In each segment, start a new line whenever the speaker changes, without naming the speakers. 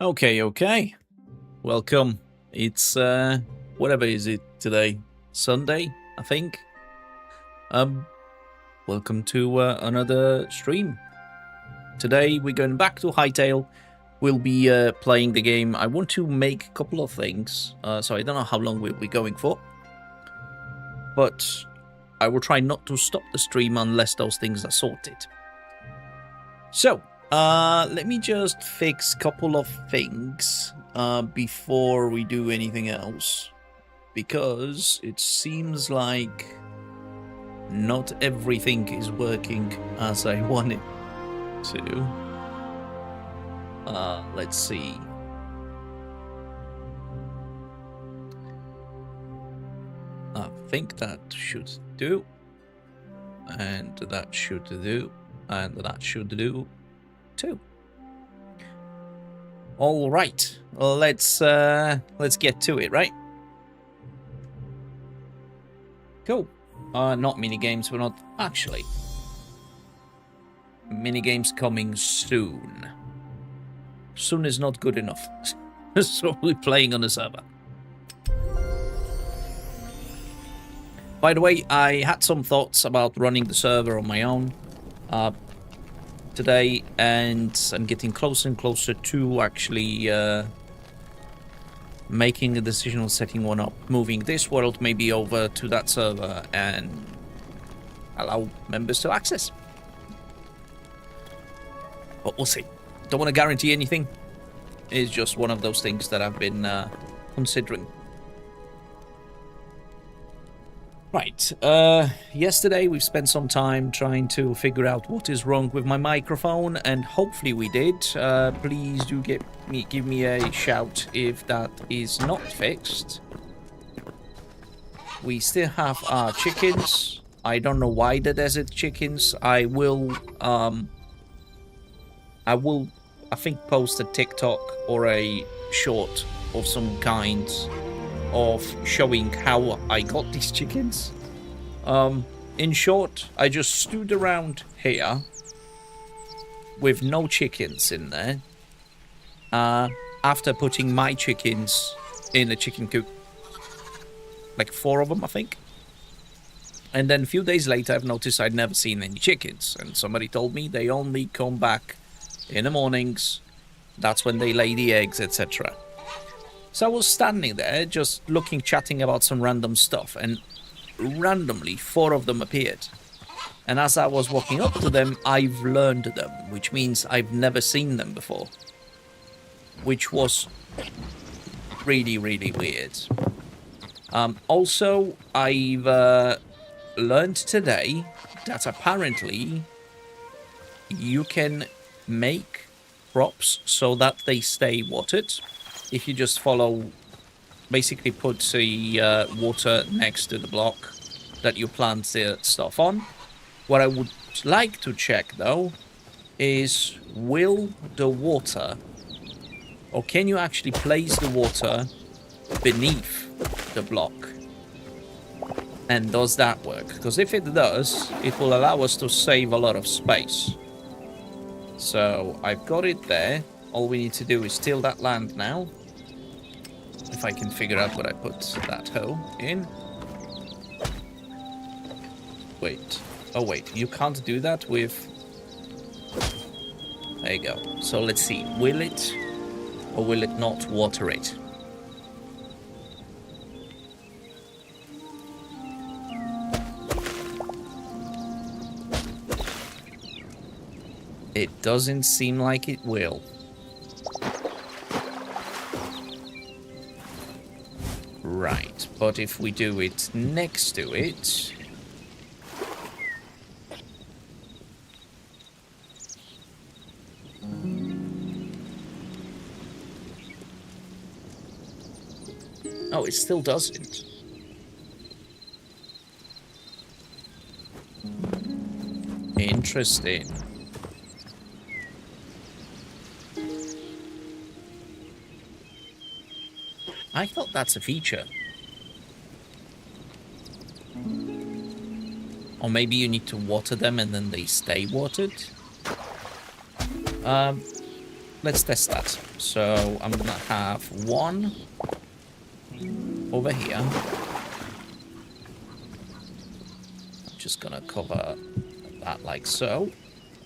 Okay. Welcome. It's whatever is it today? Sunday, I think. Welcome to another stream. Today we're going back to Hytale. We'll be playing the game. I want to make a couple of things, so I don't know how long we'll be going for. But I will try not to stop the stream unless those things are sorted. So, let me just fix a couple of things before we do anything else, because it seems like not everything is working as I want it to. Let's see. I think that should do, and that should do, and that should do too. All right, let's get to it, right? Cool. Not mini games. We're not actually. Mini games coming soon. Soon is not good enough, so we're playing on the server. By the way, I had some thoughts about running the server on my own today, and I'm getting closer and closer to actually making a decision on setting one up, moving this world maybe over to that server and allow members to access. But we'll see. Don't want to guarantee anything. It's just one of those things that I've been considering. Right, yesterday we've spent some time trying to figure out what is wrong with my microphone, and hopefully we did. Please do give me a shout if that is not fixed. We still have our chickens. I don't know why the desert chickens. I think post a TikTok or a short of some kind of showing how I got these chickens. In short, I just stood around here with no chickens in there after putting my chickens in a chicken coop. Like 4 of them, I think. And then a few days later, I've noticed I'd never seen any chickens. And somebody told me they only come back in the mornings. That's when they lay the eggs, etc. So I was standing there, just looking, chatting about some random stuff, and randomly 4 of them appeared. And as I was walking up to them, I've learned them, which means I've never seen them before. Which was really, really weird. Also, I've learned today that apparently you can make crops so that they stay watered. If you just follow, basically put the water next to the block that you plant the stuff on. What I would like to check, though, is will the water, or can you actually place the water beneath the block? And does that work? Because if it does, it will allow us to save a lot of space. So I've got it there. All we need to do is till that land now. If I can figure out what I put that hoe in. Wait. Oh, wait. You can't do that with... There you go. So let's see. Will it or will it not water it? It doesn't seem like it will. Right, but if we do it next to it... Oh, it still doesn't. Interesting. I thought that's a feature. Or maybe you need to water them and then they stay watered. let's test that. So I'm gonna have one over here. I'm just gonna cover that like so.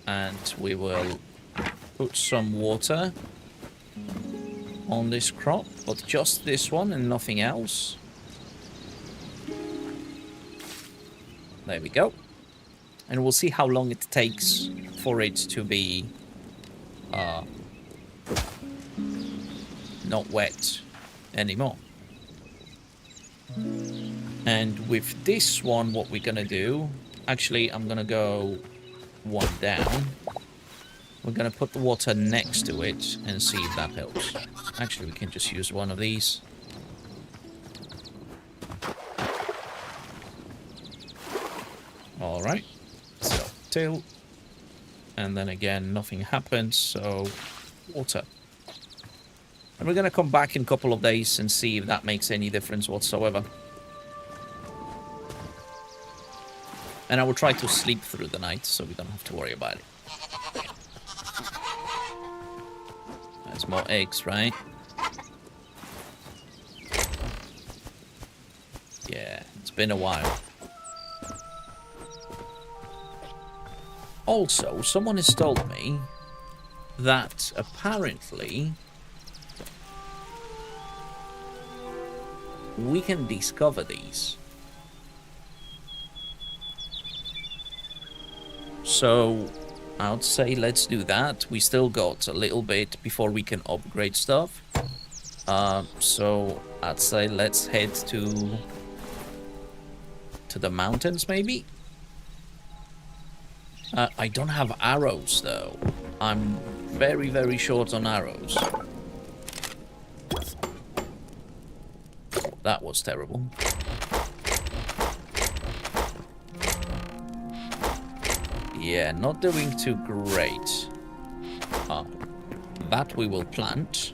And we will put some water on this crop, but just this one and nothing else. There we go. And we'll see how long it takes for it to be not wet anymore. And with this one, what we're gonna do, actually, I'm gonna go one down. We're gonna put the water next to it and see if that helps. Actually, we can just use one of these. All right, so till, and then again, nothing happens, so water. And we're gonna come back in a couple of days and see if that makes any difference whatsoever. And I will try to sleep through the night, so we don't have to worry about it. There's more eggs, right? Yeah, it's been a while. Also, someone has told me that apparently we can discover these. So I would say let's do that. We still got a little bit before we can upgrade stuff. So I'd say let's head to the mountains maybe. I don't have arrows though. I'm very, very short on arrows. That was terrible. Yeah, not doing too great. That we will plant.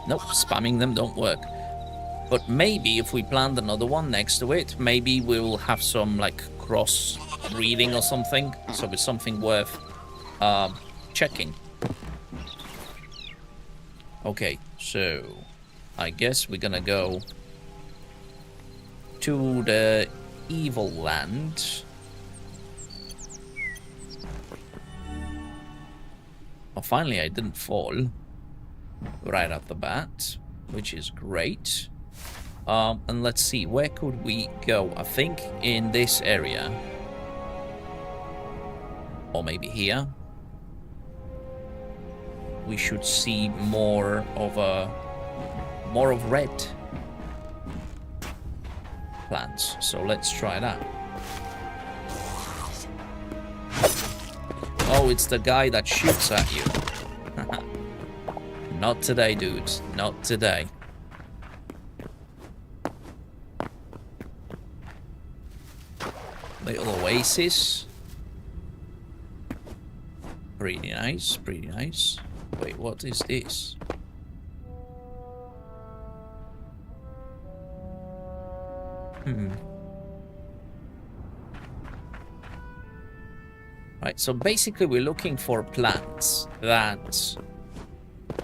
Nope, spamming them don't work. But maybe if we plant another one next to it, maybe we will have some like cross breeding or something. So it's something worth checking. Okay, so I guess we're gonna go to the evil land. Oh, finally I didn't fall right off the bat, which is great. And let's see, where could we go? I think in this area. Or maybe here. We should see more of red plants. So let's try that. Oh, it's the guy that shoots at you. Not today, dudes. Not today. Little oasis. Pretty nice, pretty nice. Wait, what is this? Right, so basically we're looking for plants that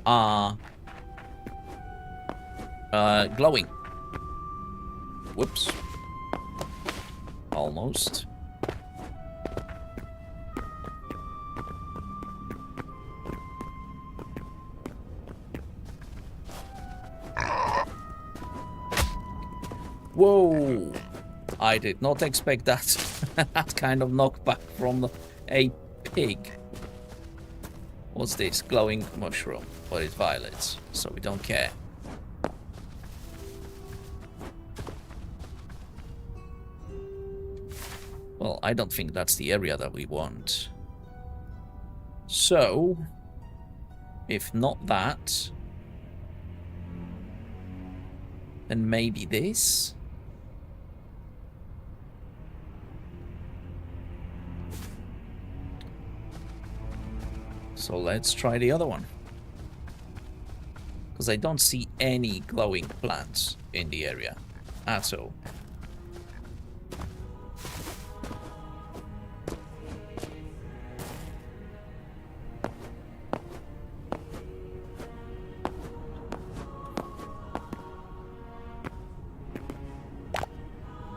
are glowing. Whoops. Almost. Whoa! I did not expect that. That kind of knockback from a pig. What's this? Glowing mushroom. But it's violets, so we don't care. Well, I don't think that's the area that we want. So, if not that, then maybe this? So let's try the other one. Because I don't see any glowing plants in the area at all.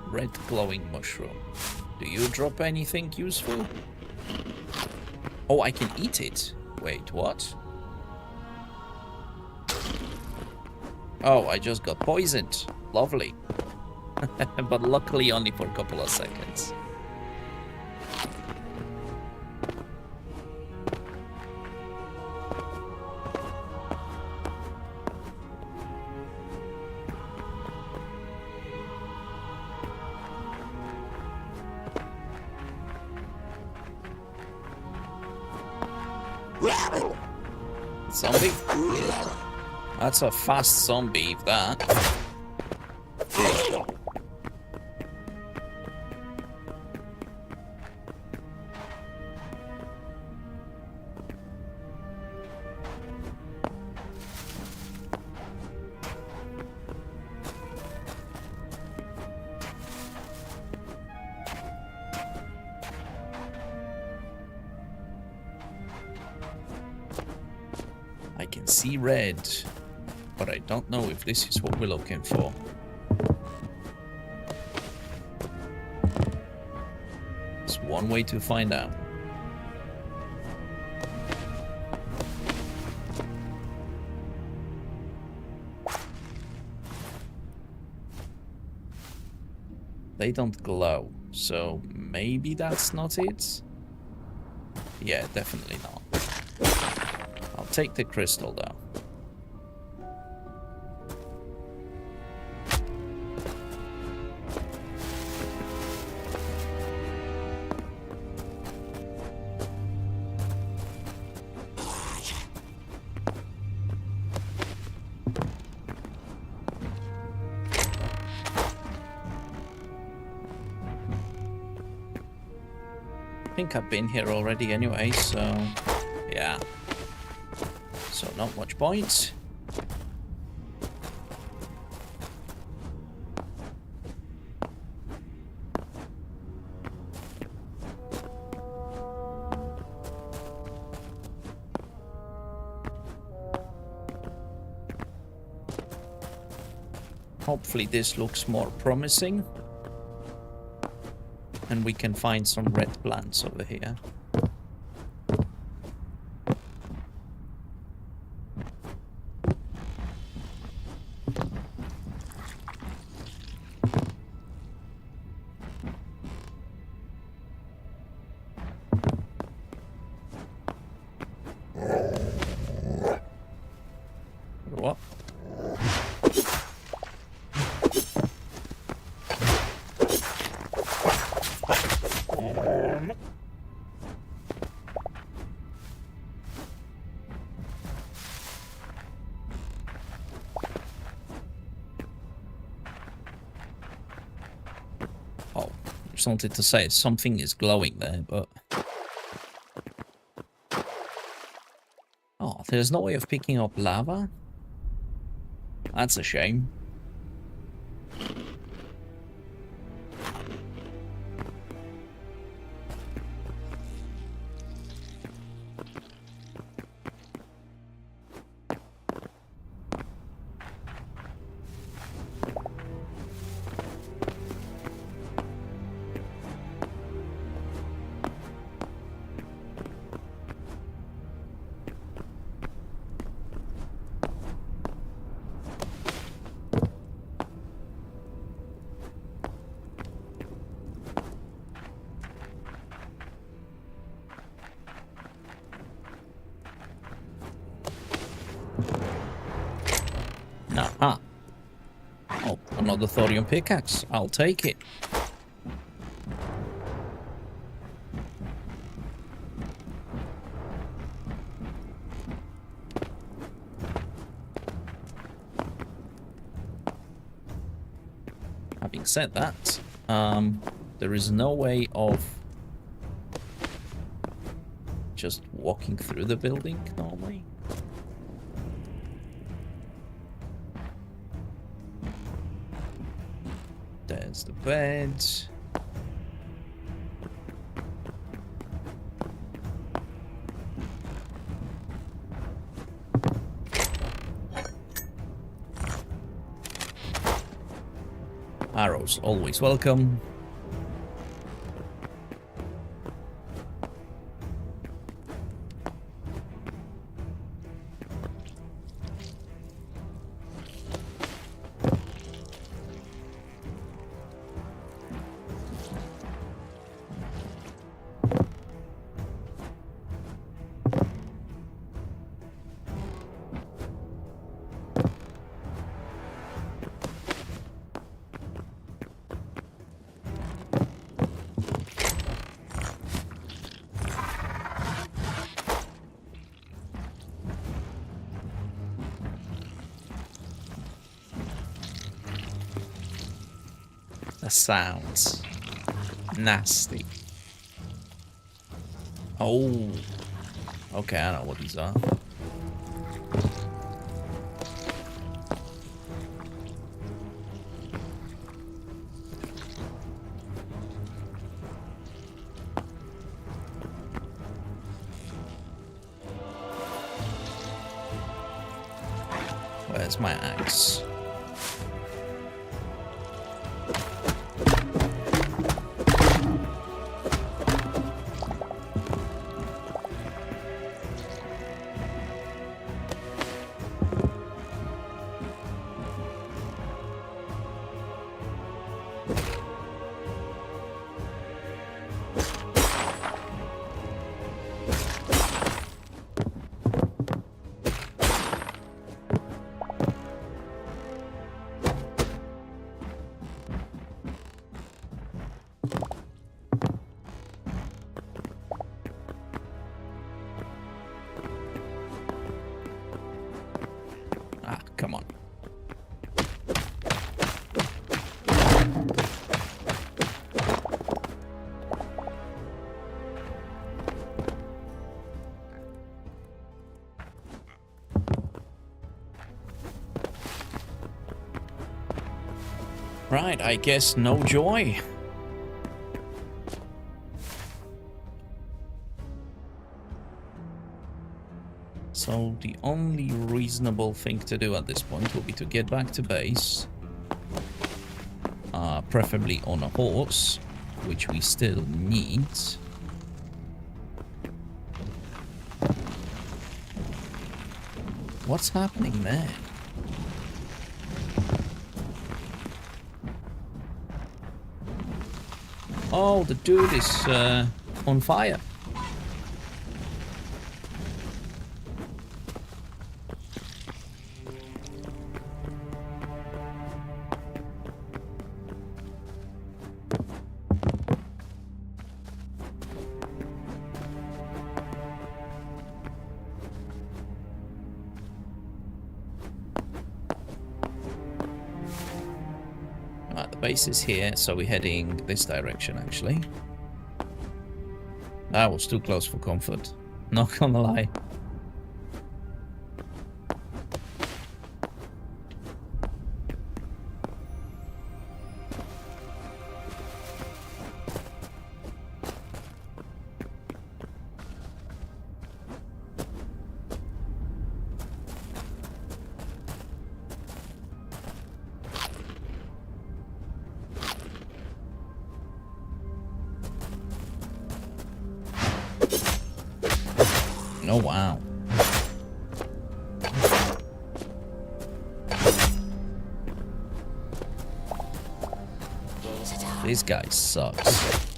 Red glowing mushroom. Do you drop anything useful? Oh, I can eat it. Wait, what? Oh, I just got poisoned. Lovely. But luckily only for a couple of seconds. Zombie? That's a fast zombie, that. I can see red, but I don't know if this is what we're looking for. It's one way to find out. They don't glow, so maybe that's not it? Yeah, definitely not. I'll take the crystal though. I think I've been here already anyway, so yeah. So not much point. Hopefully this looks more promising. And we can find some red plants over here. What? Oh, just wanted to say something is glowing there, but... Oh, there's no way of picking up lava? That's a shame. Aha. Oh, another thorium pickaxe. I'll take it. Having said that, there is no way of just walking through the building normally. There's the bed. Arrows, always welcome. The sounds. Nasty. Oh. Okay, I know what these are. Where's my axe? Come on. Right, I guess no joy. So the only reasonable thing to do at this point will be to get back to base. Preferably on a horse, which we still need. What's happening there? Oh, the dude is on fire. Base is here, so we're heading this direction actually. That was too close for comfort, not gonna lie. Oh, wow. This guy sucks.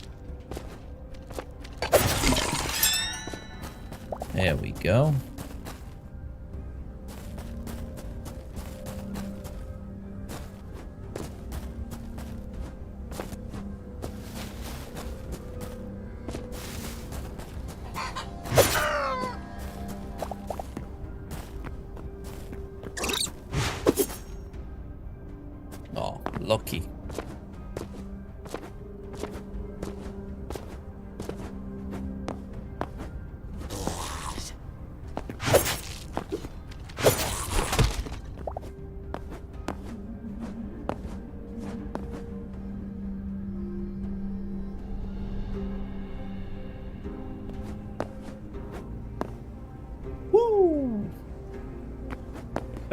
There we go. Oh, lucky.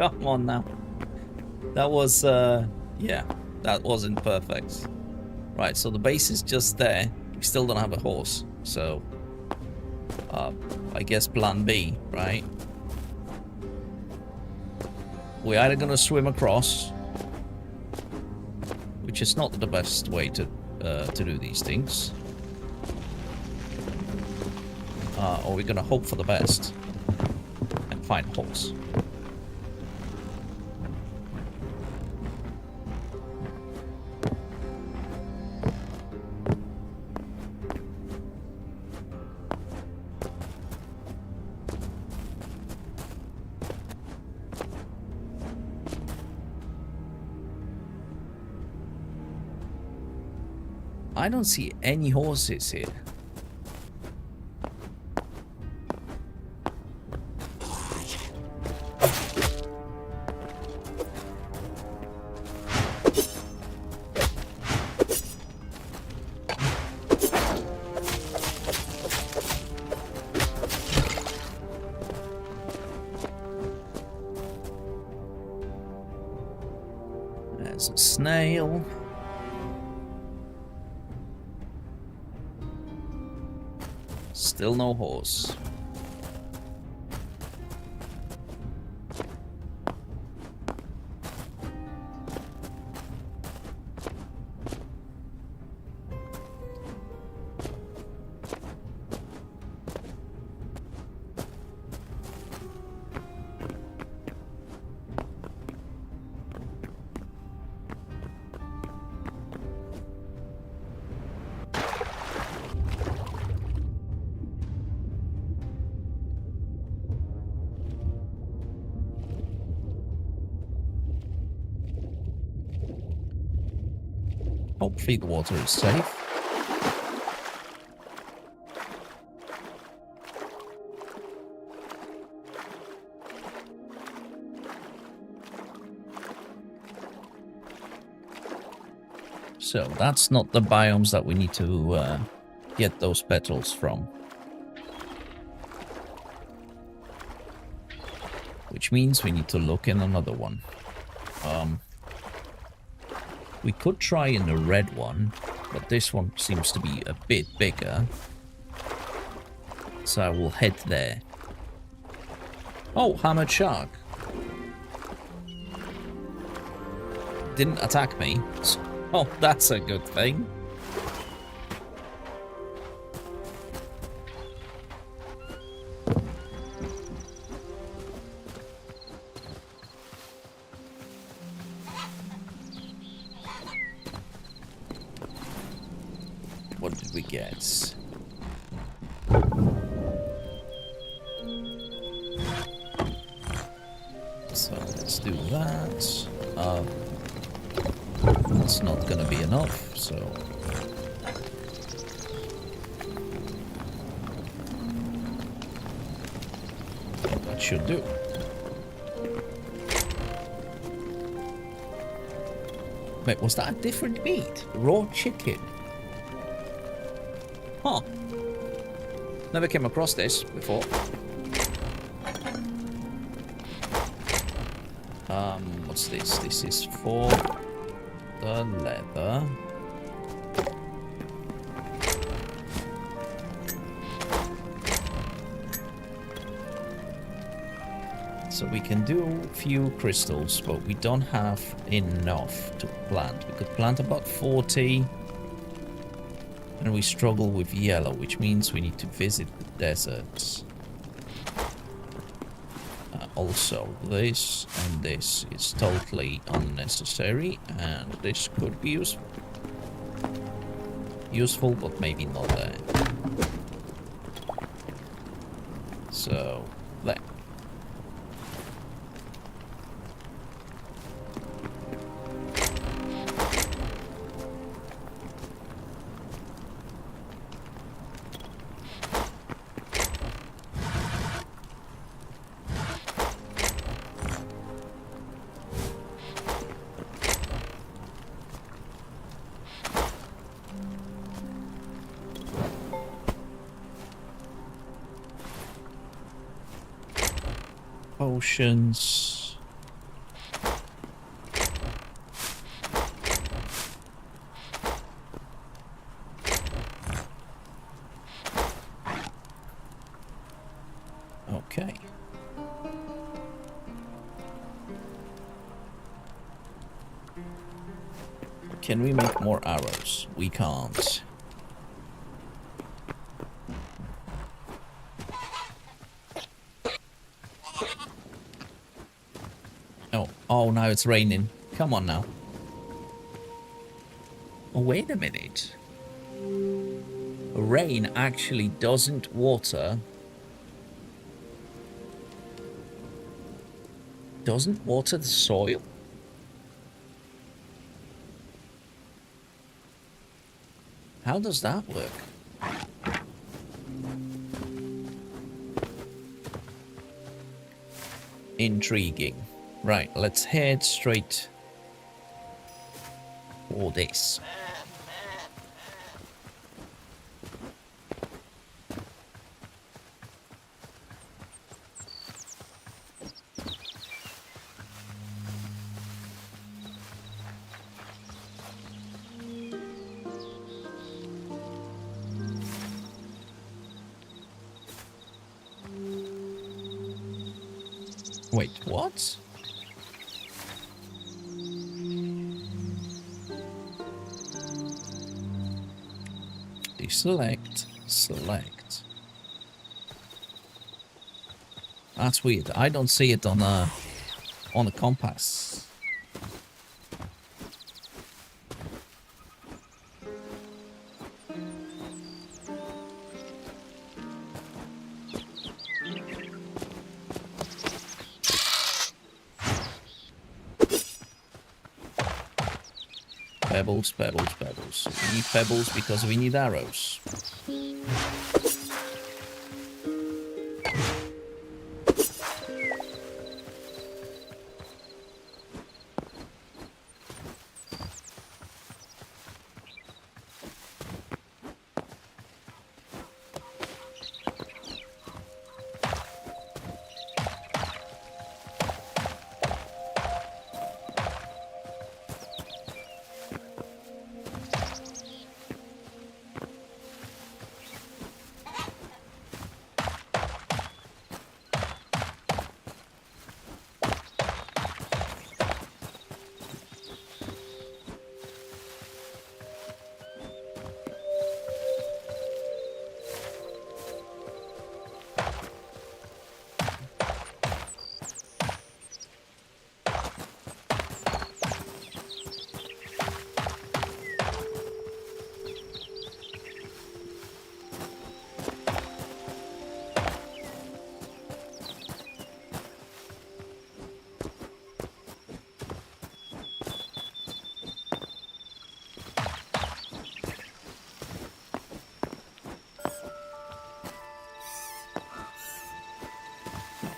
Come on now. That was, yeah, that wasn't perfect. Right, so the base is just there. We still don't have a horse, so I guess plan B, right? We're either gonna swim across, which is not the best way to do these things, or we're gonna hope for the best and find a horse. I don't see any horses here. There's a snail. Still no horse. Hopefully the water is safe. So that's not the biomes that we need to get those petals from. Which means we need to look in another one. We could try in the red one, but this one seems to be a bit bigger. So I will head there. Oh, hammered shark. Didn't attack me. Oh, that's a good thing. What did we get? So let's do that. That's not gonna be enough, so that should do. Wait, was that a different meat? Raw chicken? Huh. Never came across this before. What's this? This is for the leather. So we can do a few crystals, but we don't have enough to plant. We could plant about 40. And we struggle with yellow, which means we need to visit the deserts. Also, this and this is totally unnecessary, and this could be useful, but maybe not there. So, there. Potions. Can we make more arrows? We can't. Oh, now it's raining. Come on now. Oh, wait a minute. Rain actually doesn't water. Doesn't water the soil? How does that work? Intriguing. Right, let's head straight for this. Wait, what? Deselect, select. That's weird. I don't see it on a compass. Pebbles, pebbles, pebbles. We need pebbles because we need arrows.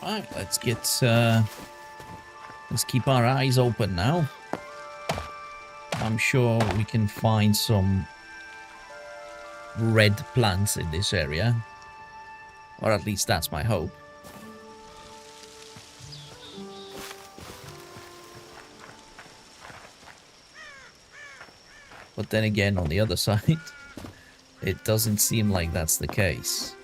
Right, let's keep our eyes open now. I'm sure we can find some red plants in this area. Or at least that's my hope. But then again, on the other side, it doesn't seem like that's the case.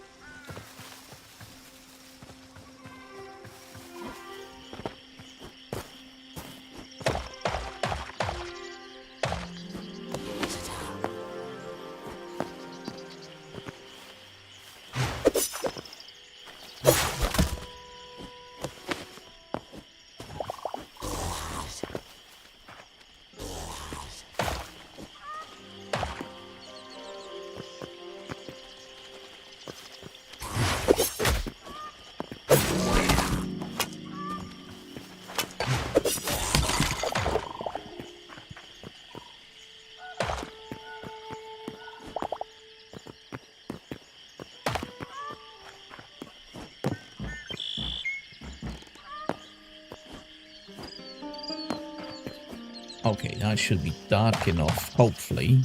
Okay, that should be dark enough, hopefully.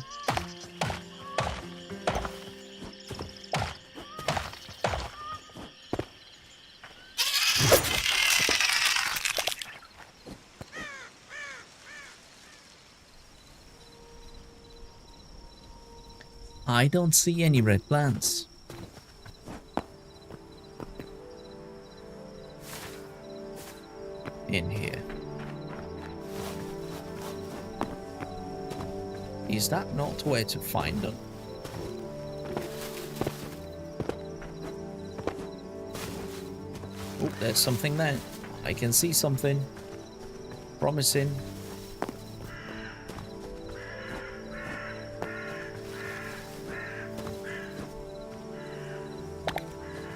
I don't see any red plants. In here. Is that not where to find them? Oh, there's something there. I can see something. Promising.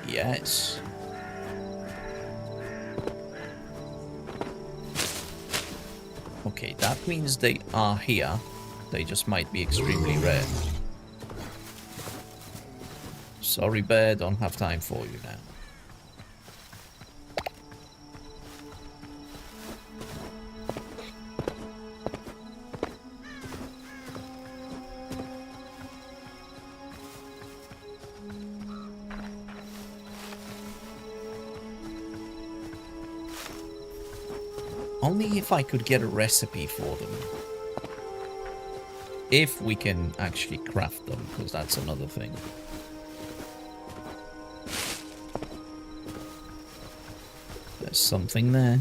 Yes. Okay, that means they are here. They just might be extremely rare. Sorry, bear, don't have time for you now. Only if I could get a recipe for them. If we can actually craft them, because that's another thing. There's something there.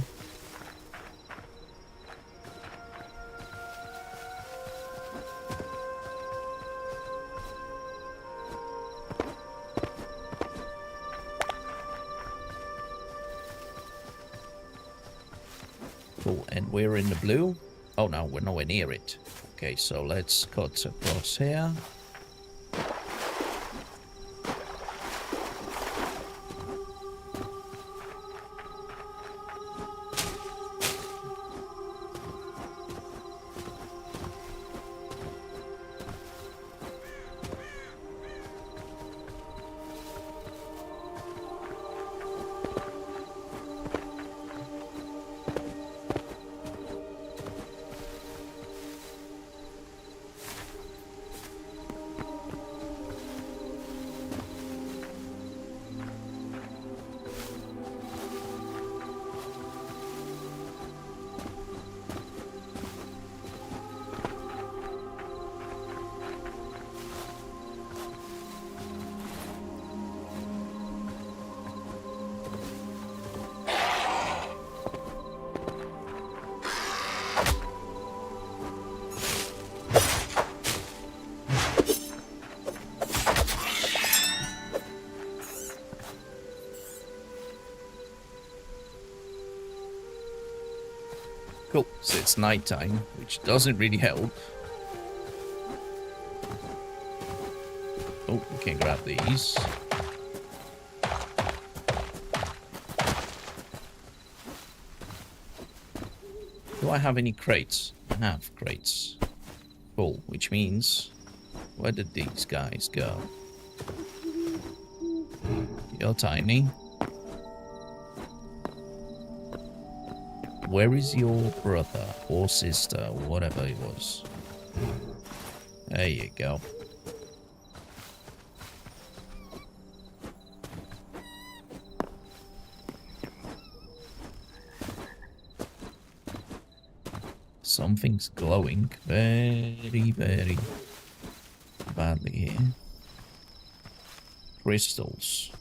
Cool, and we're in the blue. Oh no, we're nowhere near it. Okay, so let's cut across here. Cool, so it's nighttime, which doesn't really help. Oh, we can grab these. Do I have any crates? I have crates. Cool, which means... where did these guys go? You're tiny. Where is your brother or sister, or whatever it was? There you go. Something's glowing very, very badly here. Crystals.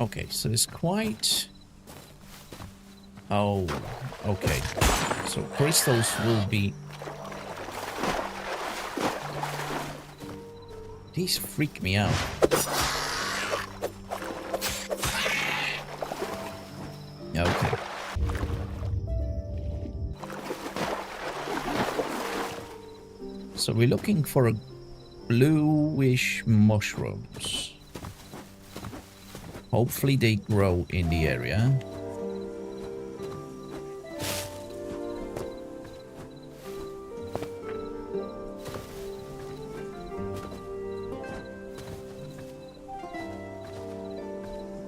Okay, so there's quite... oh, okay. So crystals will be... these freak me out. Okay. So we're looking for a bluish mushrooms. Hopefully they grow in the area.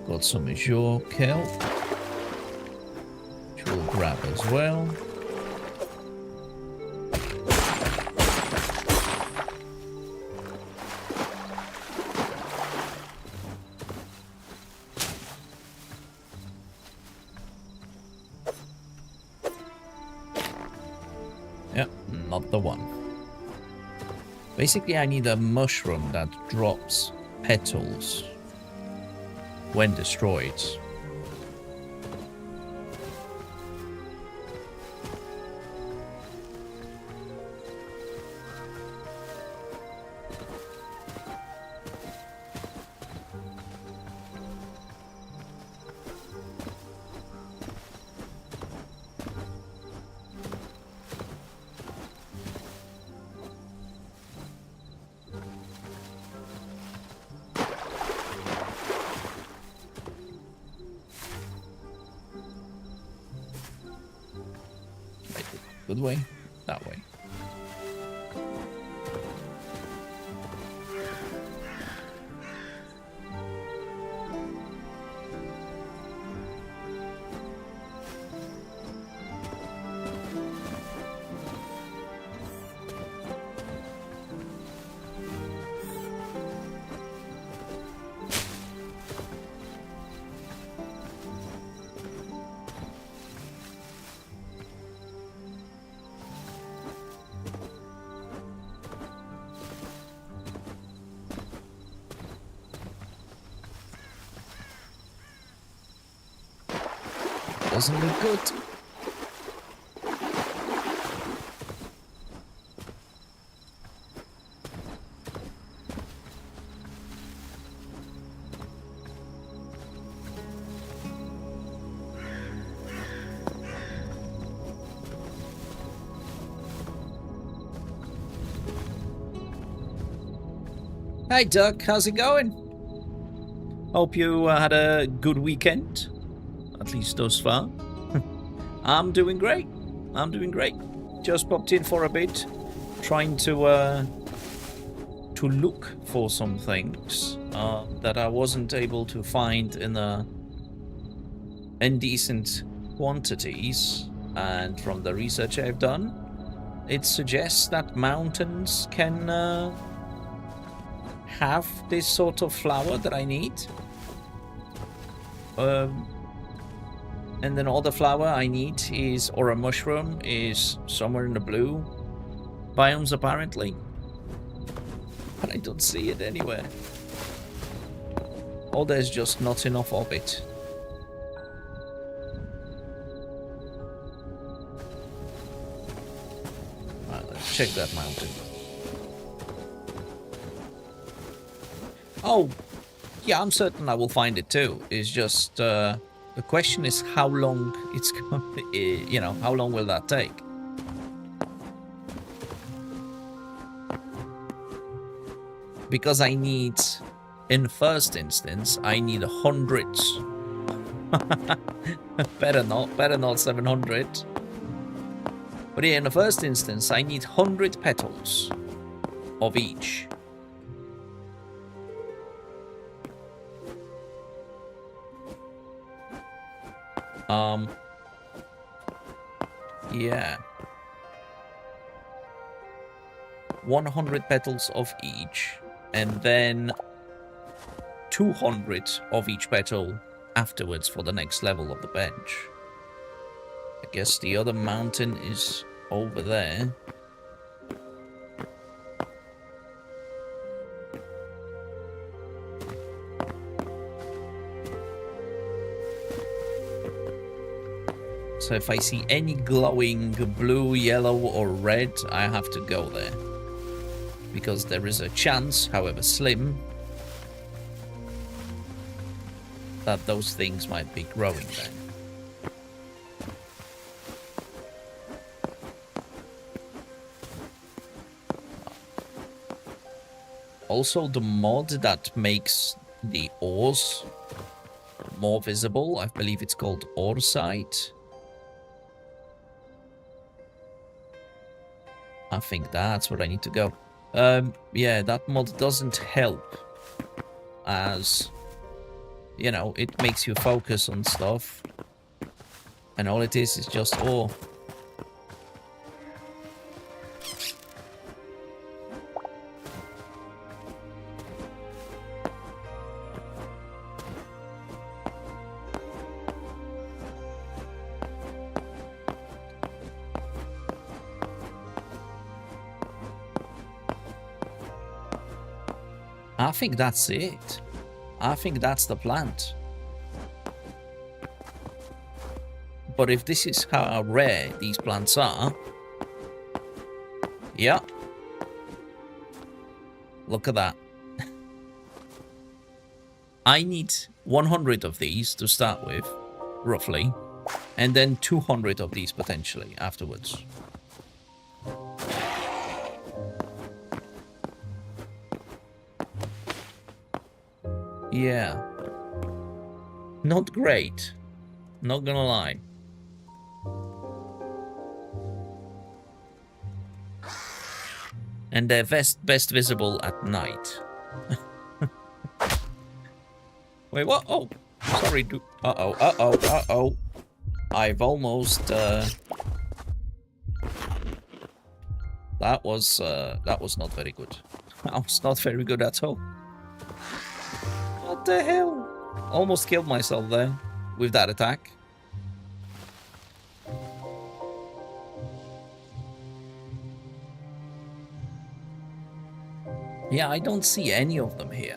Got some azure kelp, which we'll grab as well. Yep, not the one. Basically, I need a mushroom that drops petals when destroyed. Good way? That way. Doesn't look good. Hey Duck, how's it going? Hope you had a good weekend. At least thus far. I'm doing great. I'm doing great. Just popped in for a bit, trying to look for some things that I wasn't able to find in indecent quantities. And from the research I've done, it suggests that mountains can have this sort of flower that I need. And then all the flower I need is, or a mushroom, is somewhere in the blue biomes apparently. But I don't see it anywhere. Or there's just not enough of it. Alright, let's check that mountain. Oh, yeah, I'm certain I will find it too. It's just, the question is how long it's going to, you know, how long will that take? Because I need, in first instance, I need 100. better not 700. But yeah, in the first instance, I need 100 petals of each. Yeah. 100 petals of each, and then 200 of each petal afterwards for the next level of the bench. I guess the other mountain is over there. So if I see any glowing blue, yellow, or red, I have to go there. Because there is a chance, however slim, that those things might be growing then. Also, the mod that makes the ores more visible, I believe it's called Ore Sight. I think that's where I need to go. Yeah, that mod doesn't help, as, you know, it makes you focus on stuff, and all it is just ore. I think that's it. I think that's the plant. But if this is how rare these plants are... Yeah. Look at that. I need 100 of these to start with, roughly. And then 200 of these potentially afterwards. Yeah. Not great. Not gonna lie. And they're best visible at night. Wait, what? Oh, sorry. Uh-oh. I've almost... That was not very good. That was not very good at all. What the hell? Almost killed myself there with that attack. Yeah, I don't see any of them here.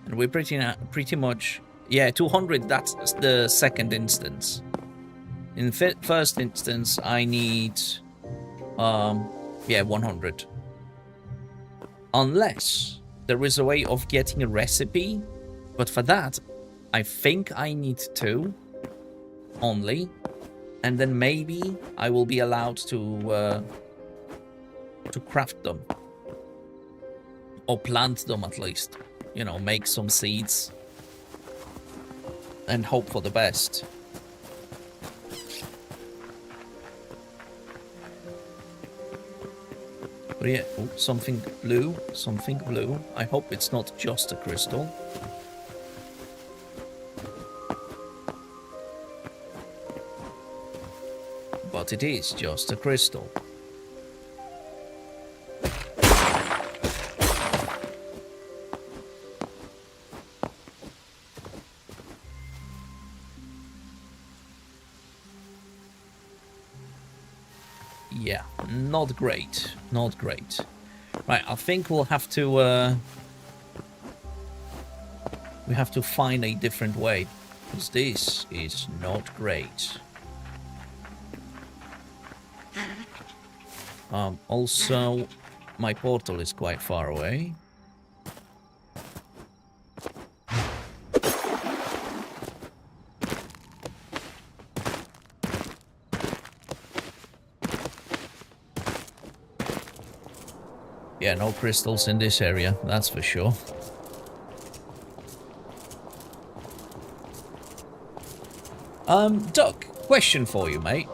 And we're pretty much... Yeah, 200, that's the second instance. In first instance, I need... yeah, 100. Unless there is a way of getting a recipe. But for that, I think I need 2 only. And then maybe I will be allowed to craft them. Or plant them at least. You know, make some seeds. And hope for the best. But yeah, oh, something blue. Something blue. I hope it's not just a crystal. But it is just a crystal. Yeah, not great. Not great. Right, I think we'll have to... we have to find a different way. Because this is not great. Also, my portal is quite far away. Yeah, no crystals in this area, that's for sure. Doug, question for you, mate.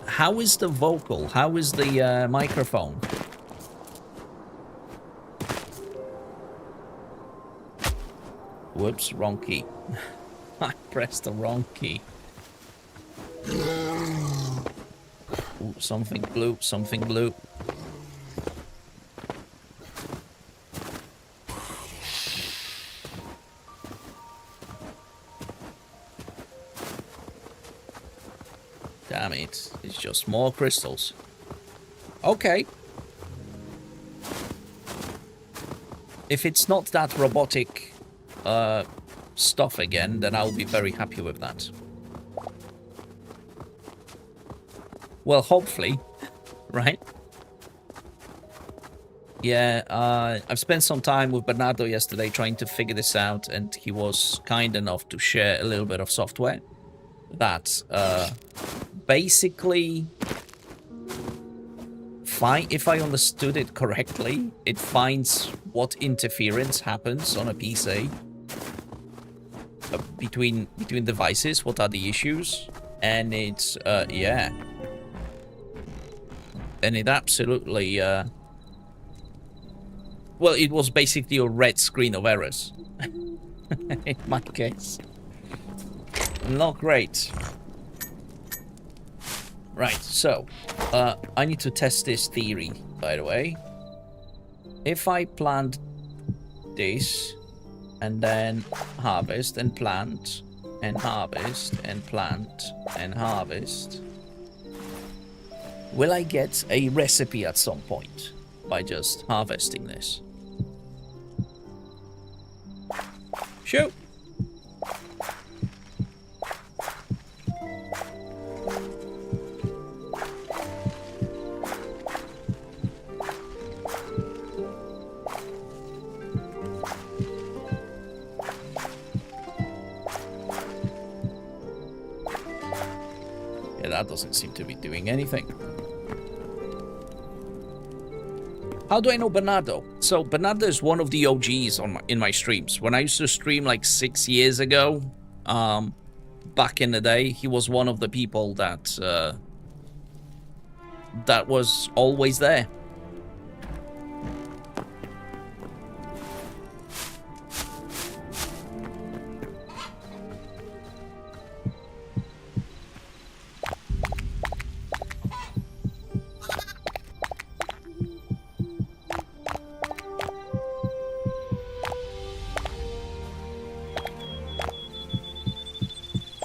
How is the vocal? How is the microphone? Whoops, wrong key. I pressed the wrong key. Ooh, something blue, something blue. Damn it, it's just more crystals. Okay. If it's not that robotic stuff again, then I'll be very happy with that. Well, hopefully, right? Yeah, I've spent some time with Bernardo yesterday trying to figure this out, and he was kind enough to share a little bit of software that basically, if I understood it correctly, it finds what interference happens on a PC between devices, what are the issues, and it's, yeah. And it absolutely, well, it was basically a red screen of errors, in my case. Not great. Right, so, I need to test this theory, by the way. If I plant this, and then harvest, and plant, and harvest, and plant, and harvest, will I get a recipe at some point by just harvesting this? Shoot. Yeah, that doesn't seem to be doing anything. How do I know Bernardo? So Bernardo is one of the OGs in my streams. When I used to stream like 6 years ago, back in the day, he was one of the people that that was always there.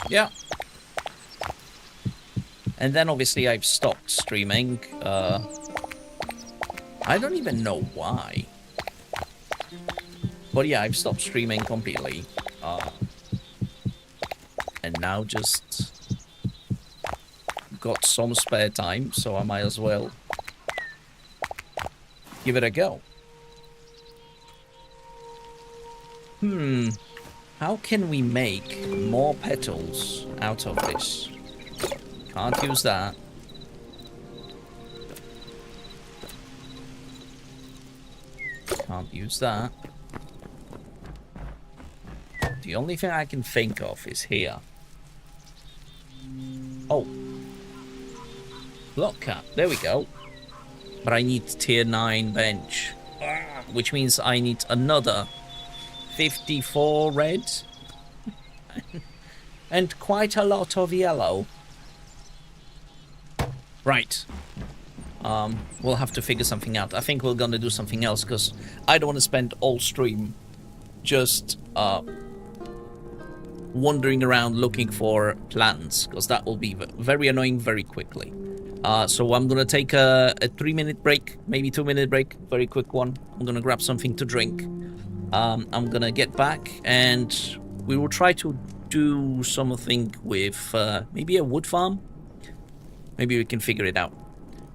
Yeah. And then obviously I've stopped streaming. I don't even know why. But yeah, I've stopped streaming completely. And now just got some spare time, so I might as well give it a go. How can we make more petals out of this? Can't use that. Can't use that. The only thing I can think of is here. Oh. Block cap. There we go. But I need tier 9 bench. Which means I need another 54 red. And quite a lot of yellow. Right. We'll have to figure something out. I think we're gonna do something else, because I don't want to spend all stream just wandering around looking for plants, because that will be very annoying very quickly. So I'm gonna take a 3-minute break, maybe 2-minute break, very quick one. I'm gonna grab something to drink. I'm gonna get back and we will try to do something with maybe a wood farm. Maybe we can figure it out.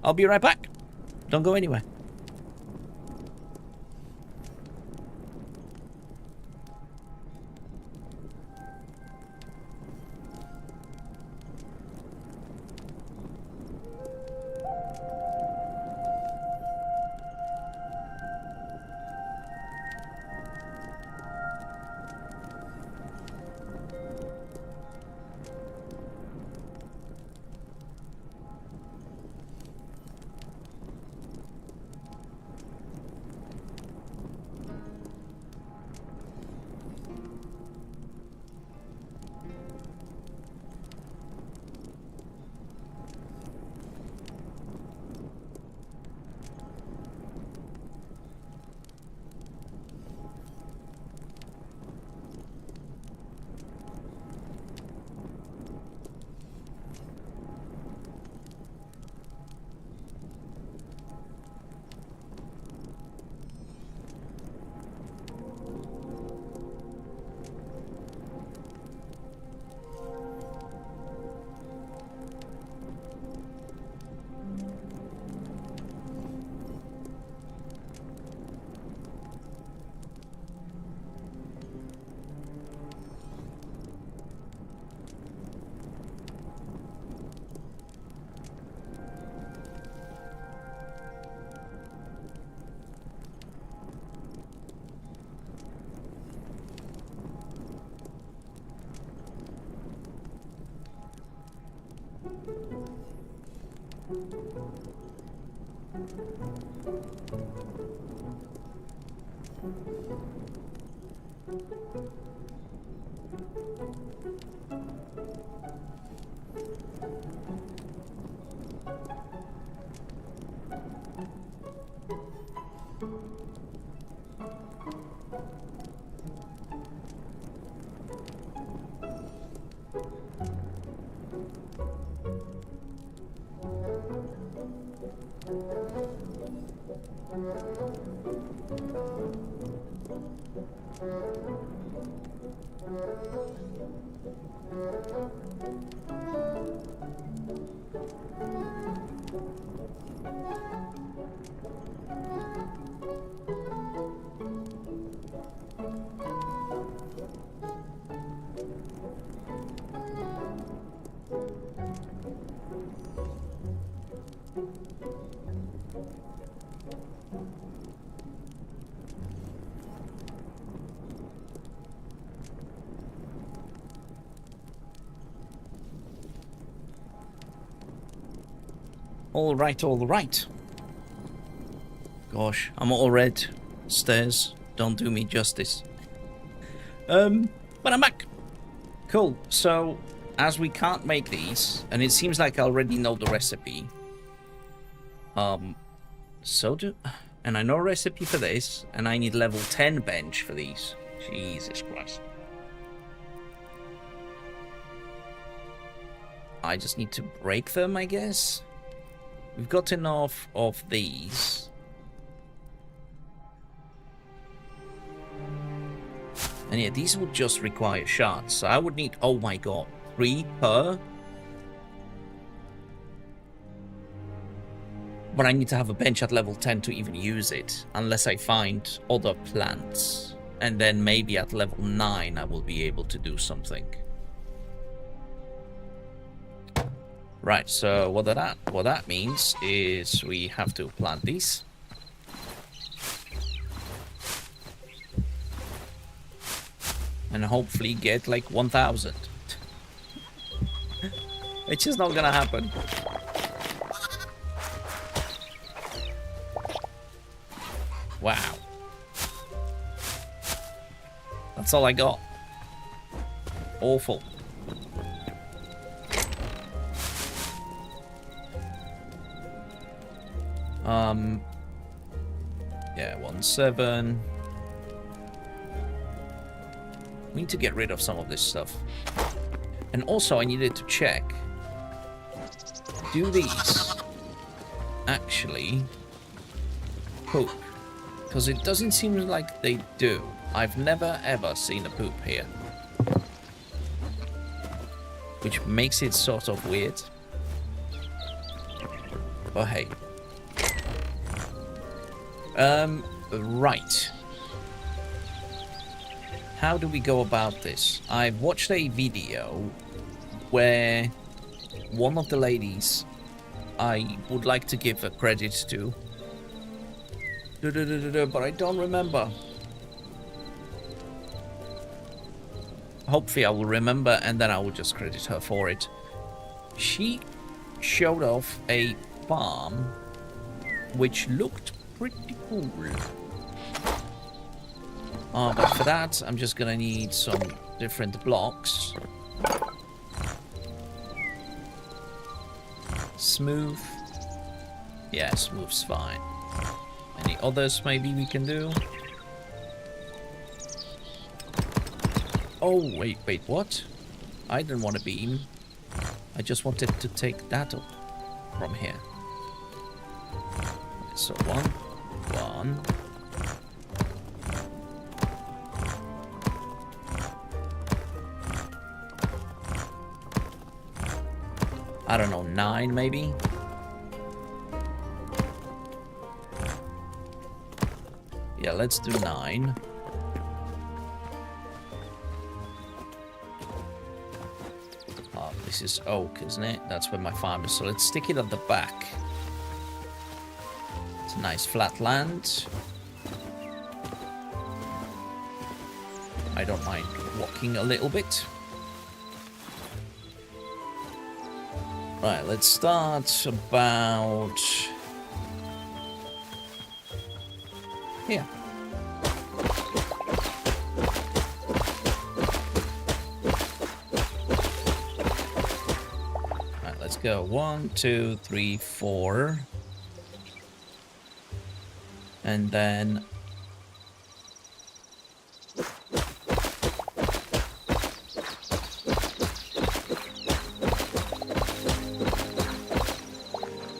I'll be right back. Don't go anywhere. All right, all right. Gosh, I'm all red. Stairs don't do me justice. But I'm back. Cool. So, as we can't make these, and it seems like I already know the recipe. And I know a recipe for this, and I need level 10 bench for these. Jesus Christ. I just need to break them, I guess. We've got enough of these. And yeah, these would just require shards. So I would need, oh my god, 3 per. But I need to have a bench at level 10 to even use it. Unless I find other plants. And then maybe at level 9 I will be able to do something. Right, so what that means is we have to plant these. And hopefully get like 1,000. It's just not gonna happen. Wow. That's all I got. Awful. Yeah, 1-7. We need to get rid of some of this stuff. And also I needed to check. Do these actually poop? Because it doesn't seem like they do. I've never ever seen a poop here. Which makes it sort of weird. But hey. Right. How do we go about this? I watched a video where one of the ladies I would like to give a credit to, but I don't remember. Hopefully I will remember and then I will just credit her for it. She showed off a farm which looked pretty cool. But for that, I'm just gonna need some different blocks. Smooth. Yeah, smooth's fine. Any others maybe we can do? Oh, wait, what? I didn't want a beam. I just wanted to take that up from here. So one. I don't know, 9 maybe? Yeah, let's do 9. Oh, this is oak, isn't it? That's where my farm is. So let's stick it at the back. It's a nice flat land. I don't mind walking a little bit. Right, let's start about here. Right, let's go 1, 2, 3, 4. And then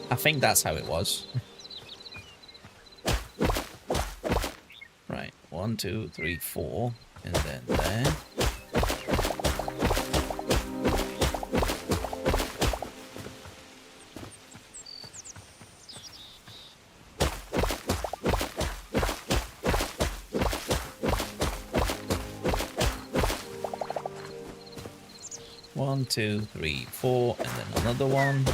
I think that's how it was. Right, 1, 2, 3, 4, and then there. 1, 2, 3, 4, and then another one.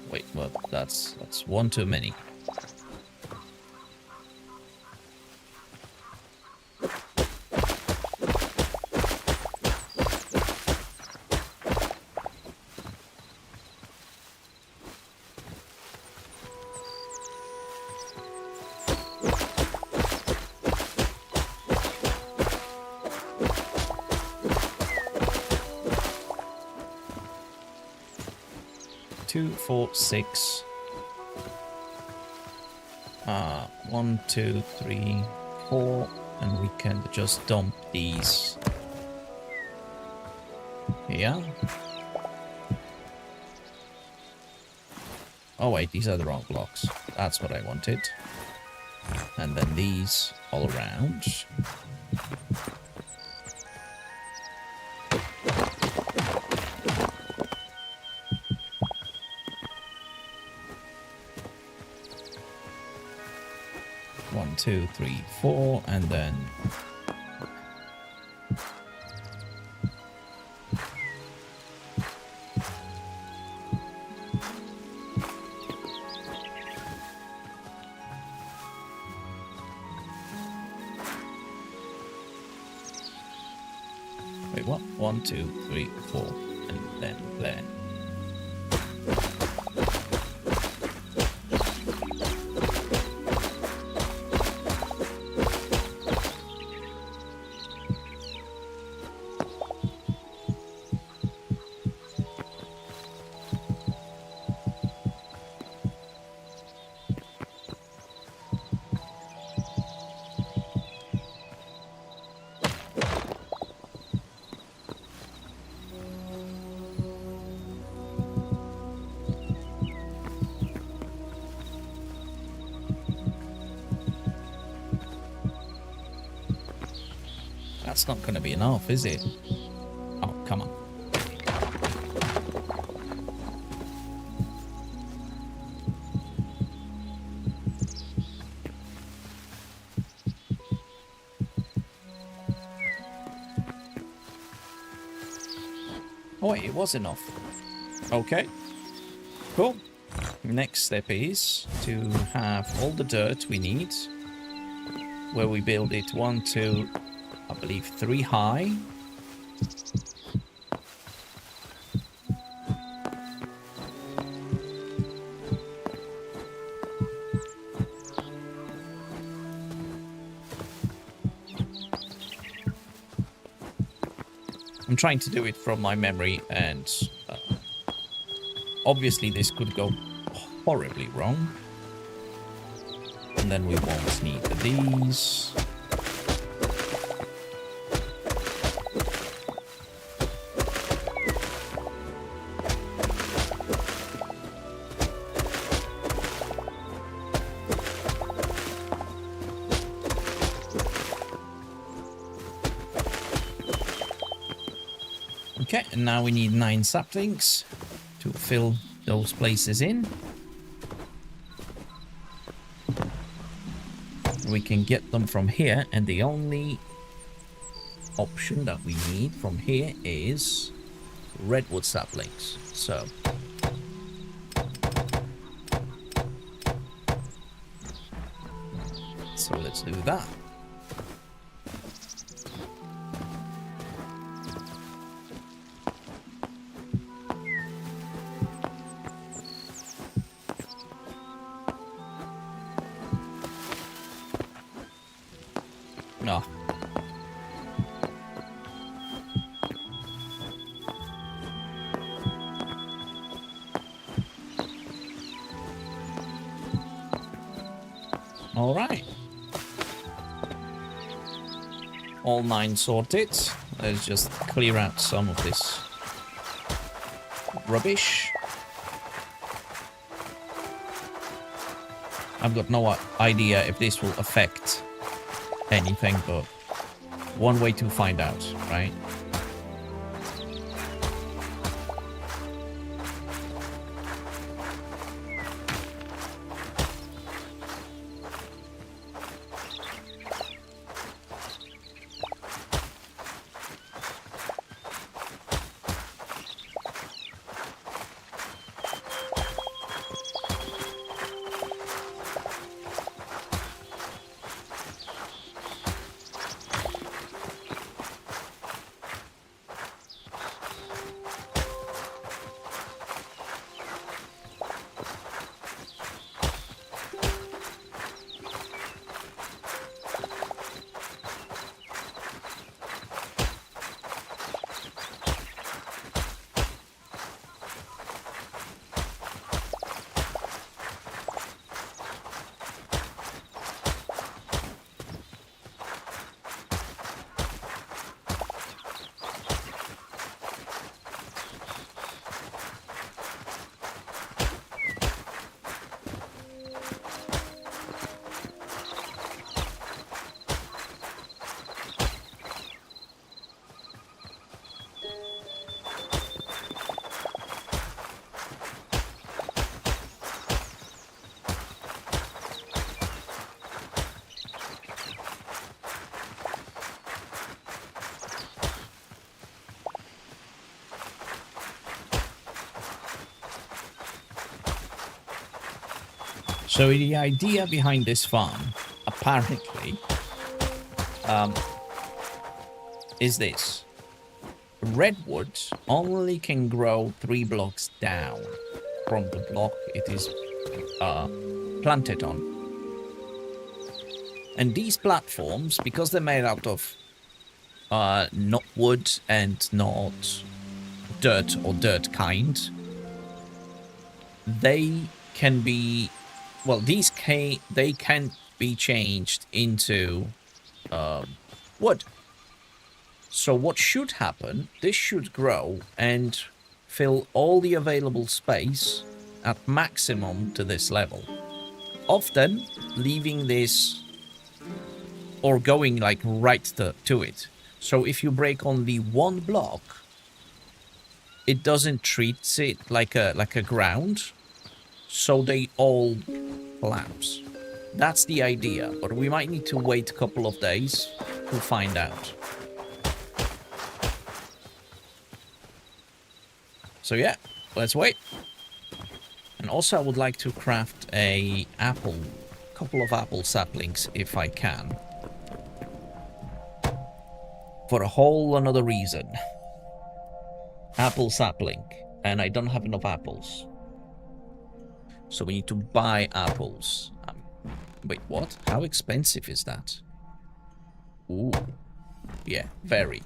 Wait, well, that's one too many. Two, 4, 6. 1, 2, 3, 4, and we can just dump these here. Oh wait, these are the wrong blocks. That's what I wanted. And then these all around. One, 2, 3, 4, and then wait, what? 1, 2, 3, 4, and then there. That's not going to be enough, is it? Oh, come on. Oh, wait, it was enough. Okay. Cool. Next step is to have all the dirt we need. Where we build it 1, 2, I believe 3 high. I'm trying to do it from my memory, and obviously this could go horribly wrong. And then we won't need these. Okay, and now we need 9 saplings to fill those places in. We can get them from here, and the only option that we need from here is redwood saplings. So let's do that. No. All right. All 9 sorted. Let's just clear out some of this rubbish. I've got no idea if this will affect anything, but one way to find out, right? So the idea behind this farm, apparently, is this. Redwood only can grow 3 blocks down from the block it is planted on. And these platforms, because they're made out of not wood and not dirt or dirt kind, they can be, well, they can be changed into wood. So what should happen, this should grow and fill all the available space at maximum to this level. Often leaving this or going like right to it. So if you break only 1 block, it doesn't treat it like a ground, so they all collapse. That's the idea, but we might need to wait a couple of days to find out. So yeah, let's wait. And also I would like to craft a couple of apple saplings if I can. For a whole another reason. Apple sapling. And I don't have enough apples. So we need to buy apples. Wait, what? How expensive is that? Ooh. Yeah, very.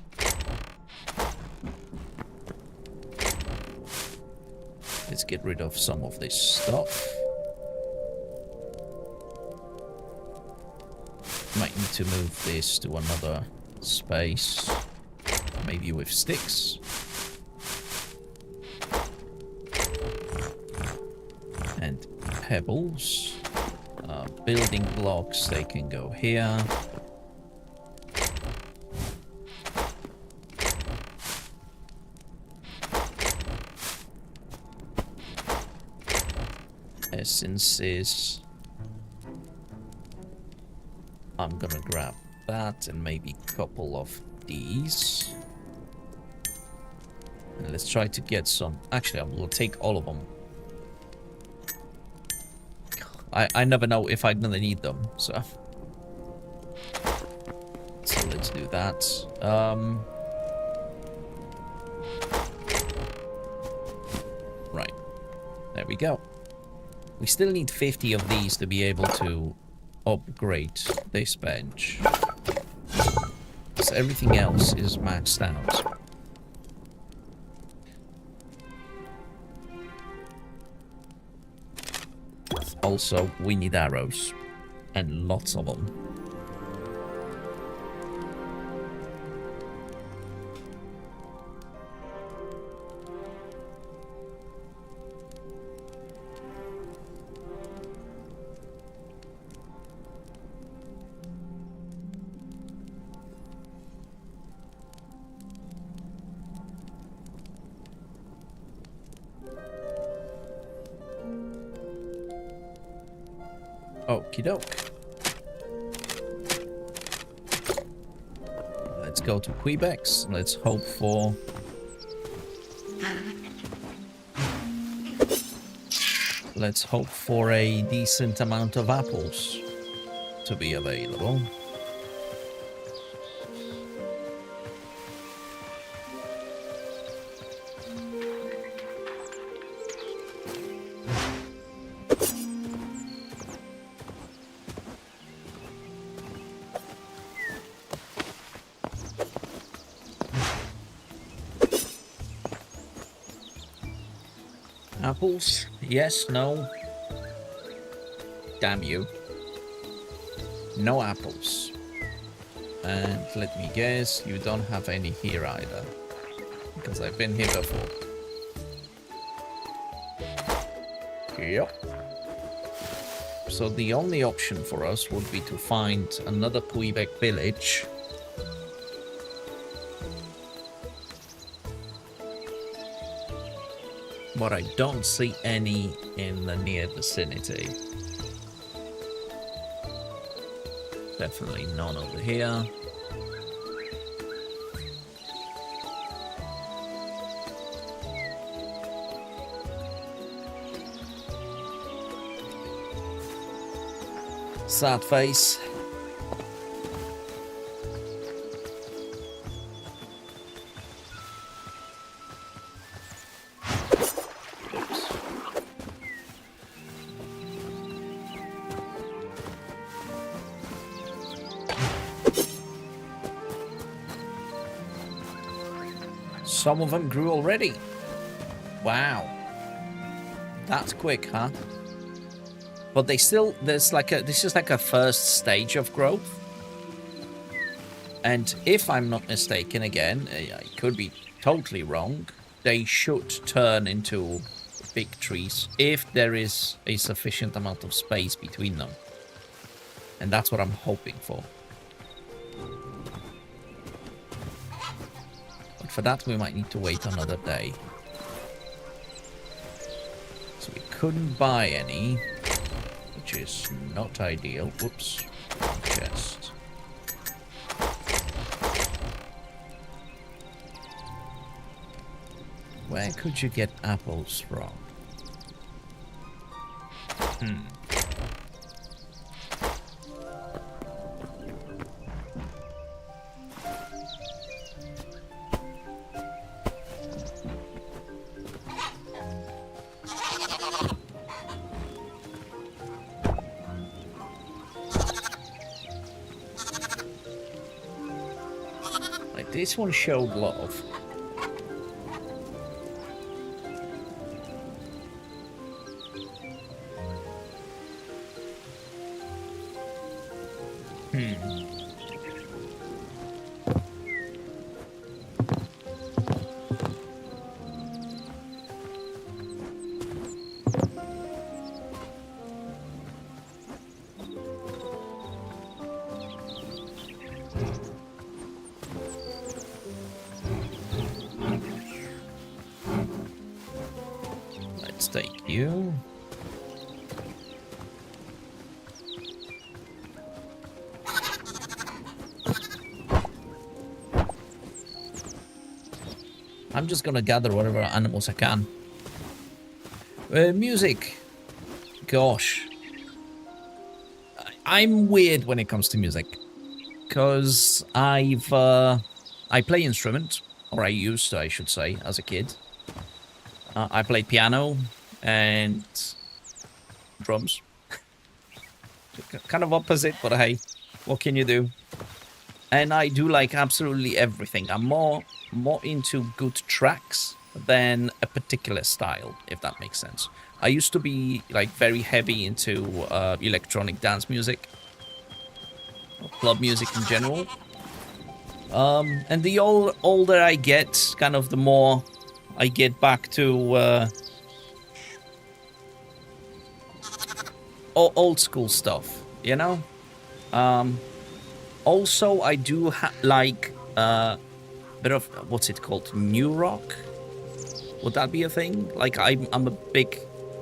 Let's get rid of some of this stuff. Might need to move this to another space. Maybe with sticks. And pebbles. Building blocks, they can go here. Essences. I'm gonna grab that and maybe a couple of these. And let's try to get some. Actually, I will take all of them. I never know if I'm gonna need them, so let's do that. Right. There we go. We still need 50 of these to be able to upgrade this bench. Because everything else is maxed out. Also, we need arrows. And lots of them. Okie doke. Let's go to Quebec's. Let's hope for... Let's hope for a decent amount of apples to be available. Apples? Yes, no. Damn you. No apples. And let me guess, you don't have any here either. Because I've been here before. Yep. So the only option for us would be to find another Quebec village. But I don't see any in the near vicinity. Definitely none over here. Sad face. Some of them grew already. Wow. That's quick, huh? But they still, this is like a first stage of growth. And if I'm not mistaken, again, I could be totally wrong, they should turn into big trees if there is a sufficient amount of space between them. And that's what I'm hoping for. But for that, we might need to wait another day. So we couldn't buy any, which is not ideal. Whoops. Chest. Where could you get apples from? Like this one showed love. Let's take you. I'm just gonna gather whatever animals I can. Music. Gosh. I'm weird when it comes to music. Because I play instrument. Or I used to, I should say, as a kid. I played piano and drums. Kind of opposite, but hey, what can you do? And I do like absolutely everything. I'm more into good tracks than a particular style, if that makes sense. I used to be like very heavy into electronic dance music, or club music in general. And the older I get, kind of the more I get back to old school stuff, you know? Also, I do like a bit of, what's it called, new rock? Would that be a thing? Like, I'm a big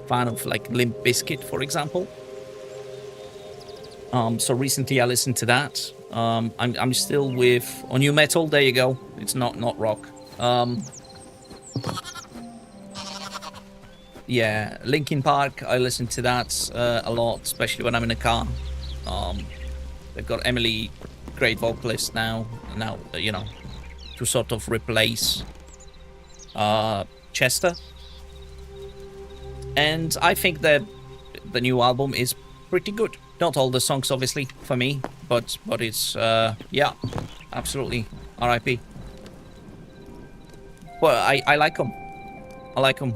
fan of, like, Limp Bizkit, for example. So recently I listened to that. I'm still with, new metal, there you go. It's not rock. Yeah, Linkin Park, I listen to that a lot, especially when I'm in a car. They've got Emily, great vocalist now, you know, to sort of replace Chester. And I think that the new album is pretty good. Not all the songs, obviously, for me, but it's, yeah, absolutely, R.I.P. Well, I like them. I like them.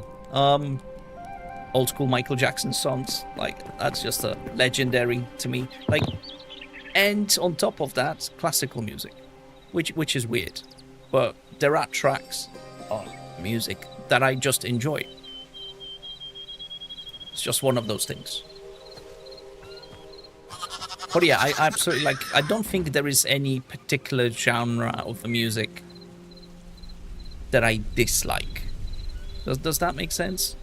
Old school Michael Jackson songs, like, that's just a legendary to me. Like, and on top of that, classical music, which is weird, but there are tracks of music that I just enjoy. It's just one of those things. But yeah, I absolutely like. I don't think there is any particular genre of the music that I dislike. Does that make sense?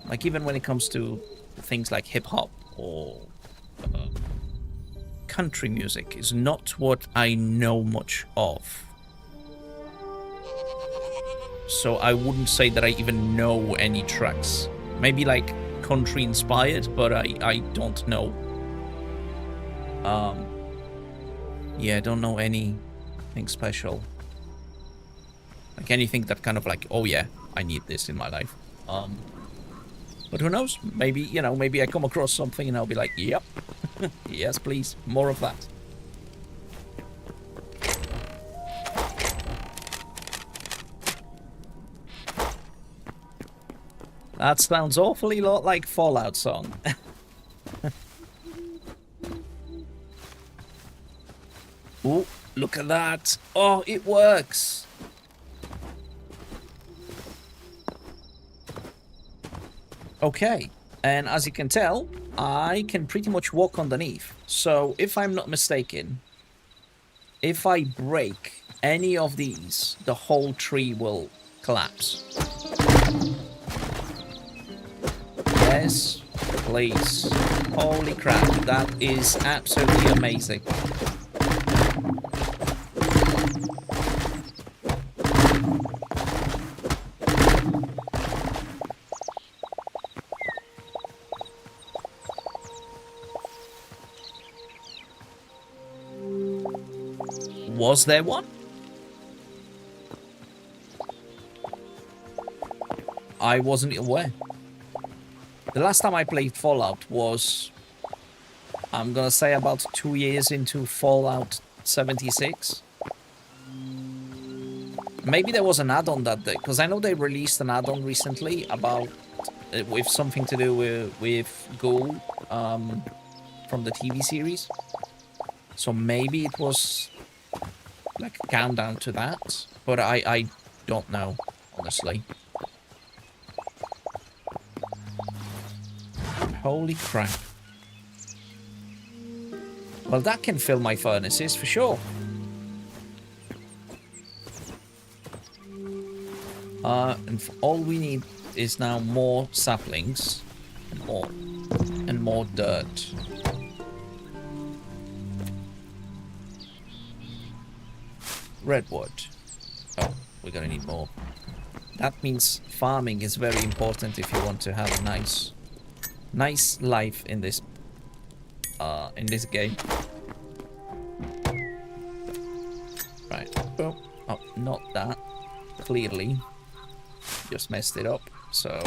Like, even when it comes to things like hip-hop or country music is not what I know much of. So I wouldn't say that I even know any tracks. Maybe like country inspired, but I don't know. Yeah, I don't know anything special. Like anything that kind of like, oh yeah, I need this in my life. But who knows? Maybe, you know, maybe I come across something and I'll be like, yep, yes, please, more of that. That sounds awfully lot like Fallout song. Oh, look at that. Oh, it works. Okay, and as you can tell, I can pretty much walk underneath. So if I'm not mistaken, if I break any of these, the whole tree will collapse. Yes, please. Holy crap, that is absolutely amazing. Was there one? I wasn't aware. The last time I played Fallout was, I'm gonna say, about 2 years into Fallout 76. Maybe there was an add-on that day, because I know they released an add-on recently about, with something to do with Ghoul from the TV series. So maybe it was like a countdown to that, but I don't know, honestly. Holy crap. Well, that can fill my furnaces for sure. And all we need is now more saplings and more dirt. Redwood. Oh, we're gonna need more. That means farming is very important if you want to have a nice life in this game. Right. Oh, not that. Clearly, just messed it up. So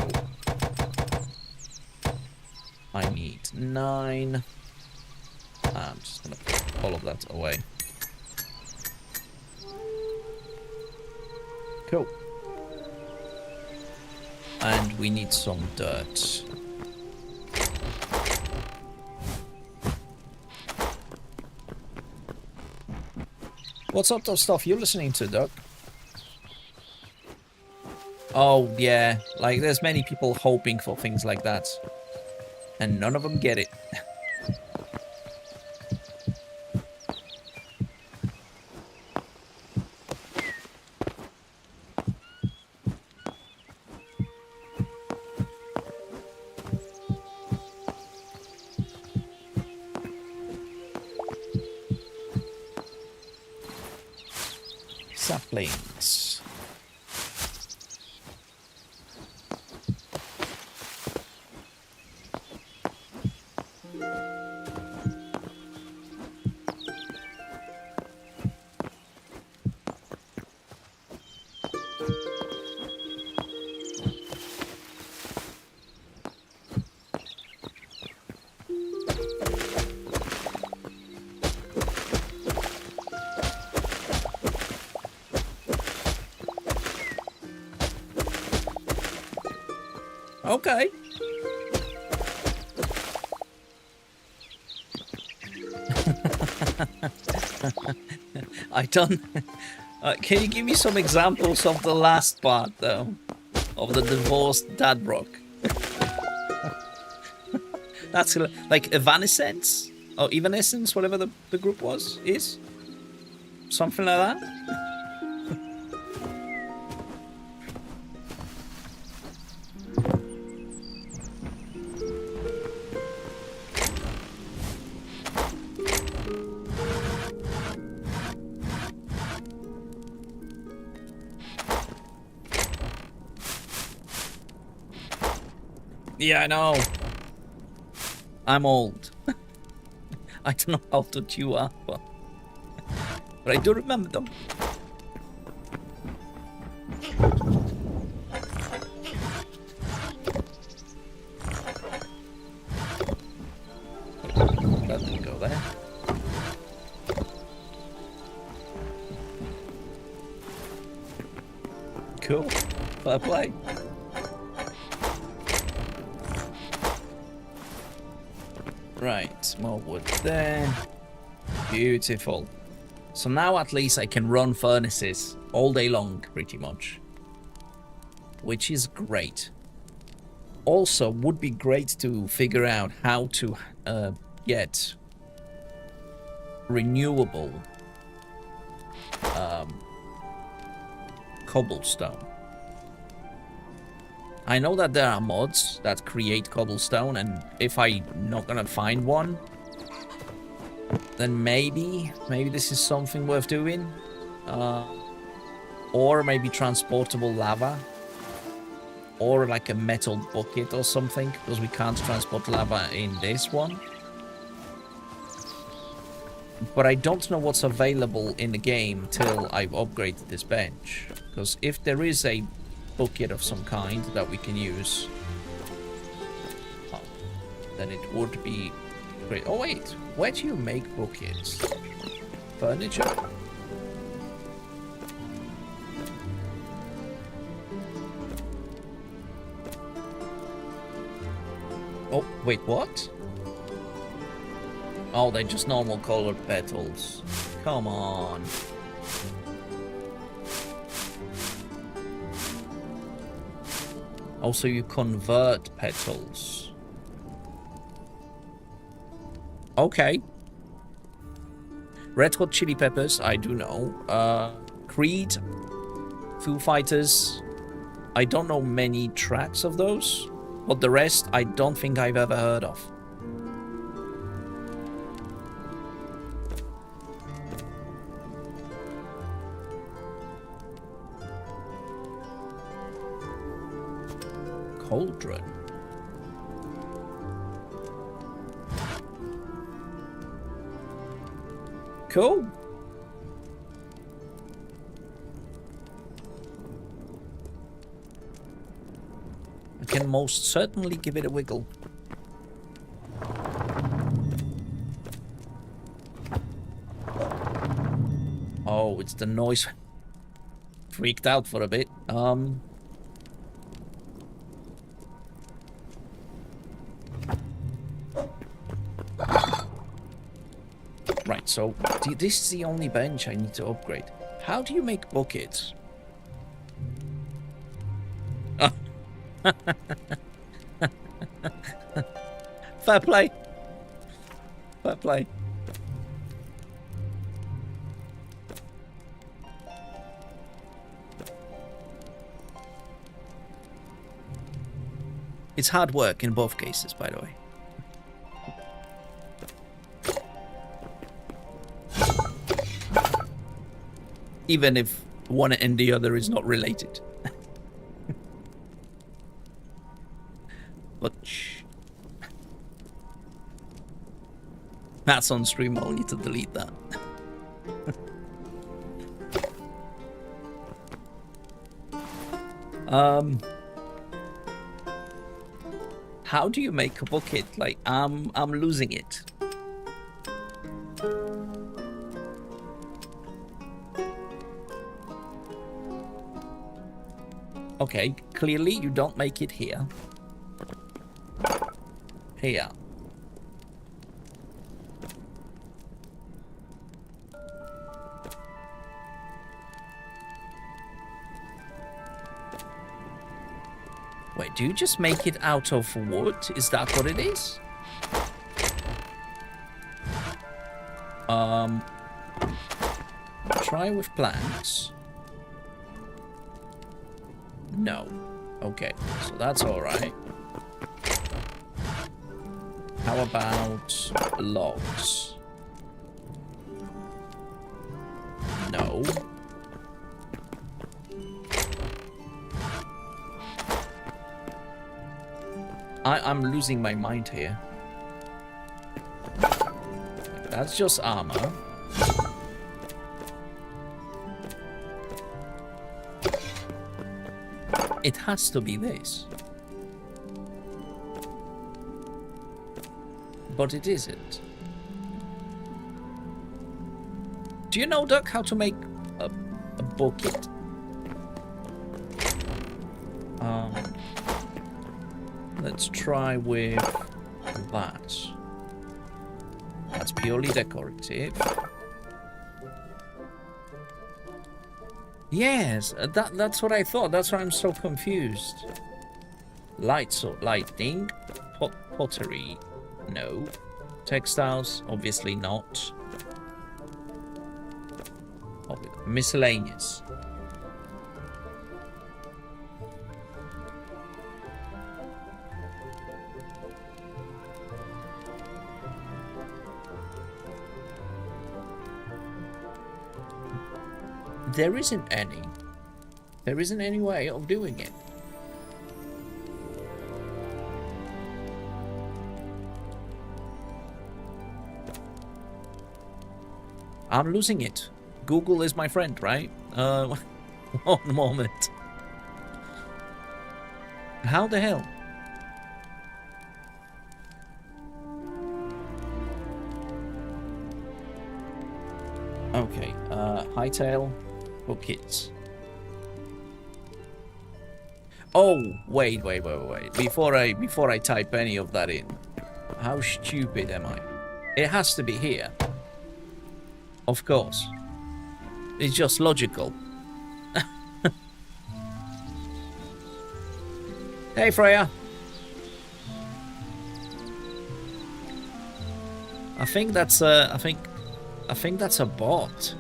I need 9. I'm just gonna put all of that away. Cool. And we need some dirt. What sort of stuff you listening to, Doug? Oh, yeah. Like, there's many people hoping for things like that. And none of them get it. Saplings. Okay. I don't... can you give me some examples of the last part, though? Of the divorced dad rock? That's like Evanescence? Or Evanescence, whatever the group is? Something like that? Yeah, I know. I'm old. I don't know how old you are, but I do remember them. That didn't go there. Cool. Fair play. Right, more wood there. Beautiful. So now at least I can run furnaces all day long, pretty much. Which is great. Also, would be great to figure out how to get renewable cobblestone. I know that there are mods that create cobblestone, and if I'm not gonna find one, then maybe this is something worth doing. Or maybe transportable lava. Or like a metal bucket or something, because we can't transport lava in this one. But I don't know what's available in the game till I've upgraded this bench. Because if there is a bucket of some kind that we can use, then it would be great. Oh wait, where do you make buckets? Furniture? Oh, wait, what? Oh, they're just normal colored petals. Come on. Also, you convert petals. Okay. Red Hot Chili Peppers, I do know. Creed, Foo Fighters. I don't know many tracks of those. But the rest, I don't think I've ever heard of. Cauldron. Cool. I can most certainly give it a wiggle. Oh, it's the noise. Freaked out for a bit. Right, so this is the only bench I need to upgrade. How do you make buckets? Fair play. Fair play. It's hard work in both cases, by the way. Even if one and the other is not related. But shh. That's on stream, I'll need to delete that. How do you make a bucket? Like, I'm losing it. Okay, clearly you don't make it here. Here. Wait, do you just make it out of wood? Is that what it is? Try with planks. No. Okay, so that's alright. How about logs? No. I'm losing my mind here. That's just armor. It has to be this. But it isn't. Do you know, Duck, how to make a bucket? Let's try with that. That's purely decorative. Yes, that's what I thought. That's why I'm so confused. Lighting, pottery, no. Textiles, obviously not. Miscellaneous. There isn't any. There isn't any way of doing it. I'm losing it. Google is my friend, right? One moment. How the hell? Okay, Hytale buckets. Oh, wait. Before I type any of that in. How stupid am I? It has to be here. Of course. It's just logical. Hey, Freya. I think that's a bot.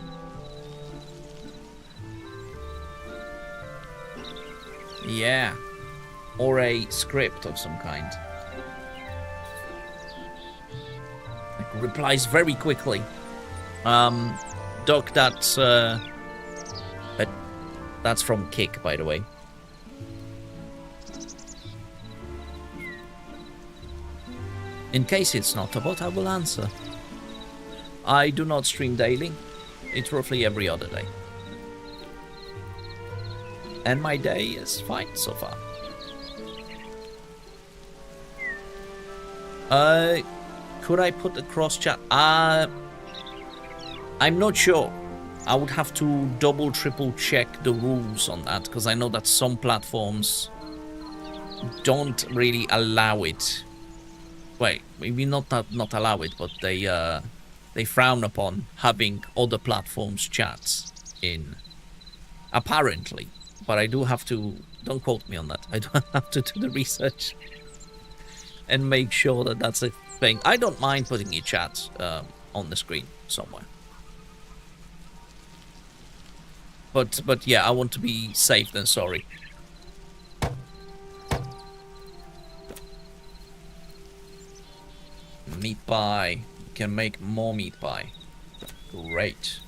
Yeah. Or a script of some kind. Like, replies very quickly. Doc, that's from Kick, by the way. In case it's not a bot, I will answer. I do not stream daily. It's roughly every other day. And my day is fine so far. Could I put the cross chat? I'm not sure. I would have to double, triple check the rules on that, because I know that some platforms don't really allow it. Wait, maybe not allow it, but they frown upon having other platforms chats in. Apparently. But I do have to, don't quote me on that. I do have to do the research and make sure that that's a thing. I don't mind putting your chat on the screen somewhere. But yeah, I want to be safe than sorry. Meat pie. You can make more meat pie. Great.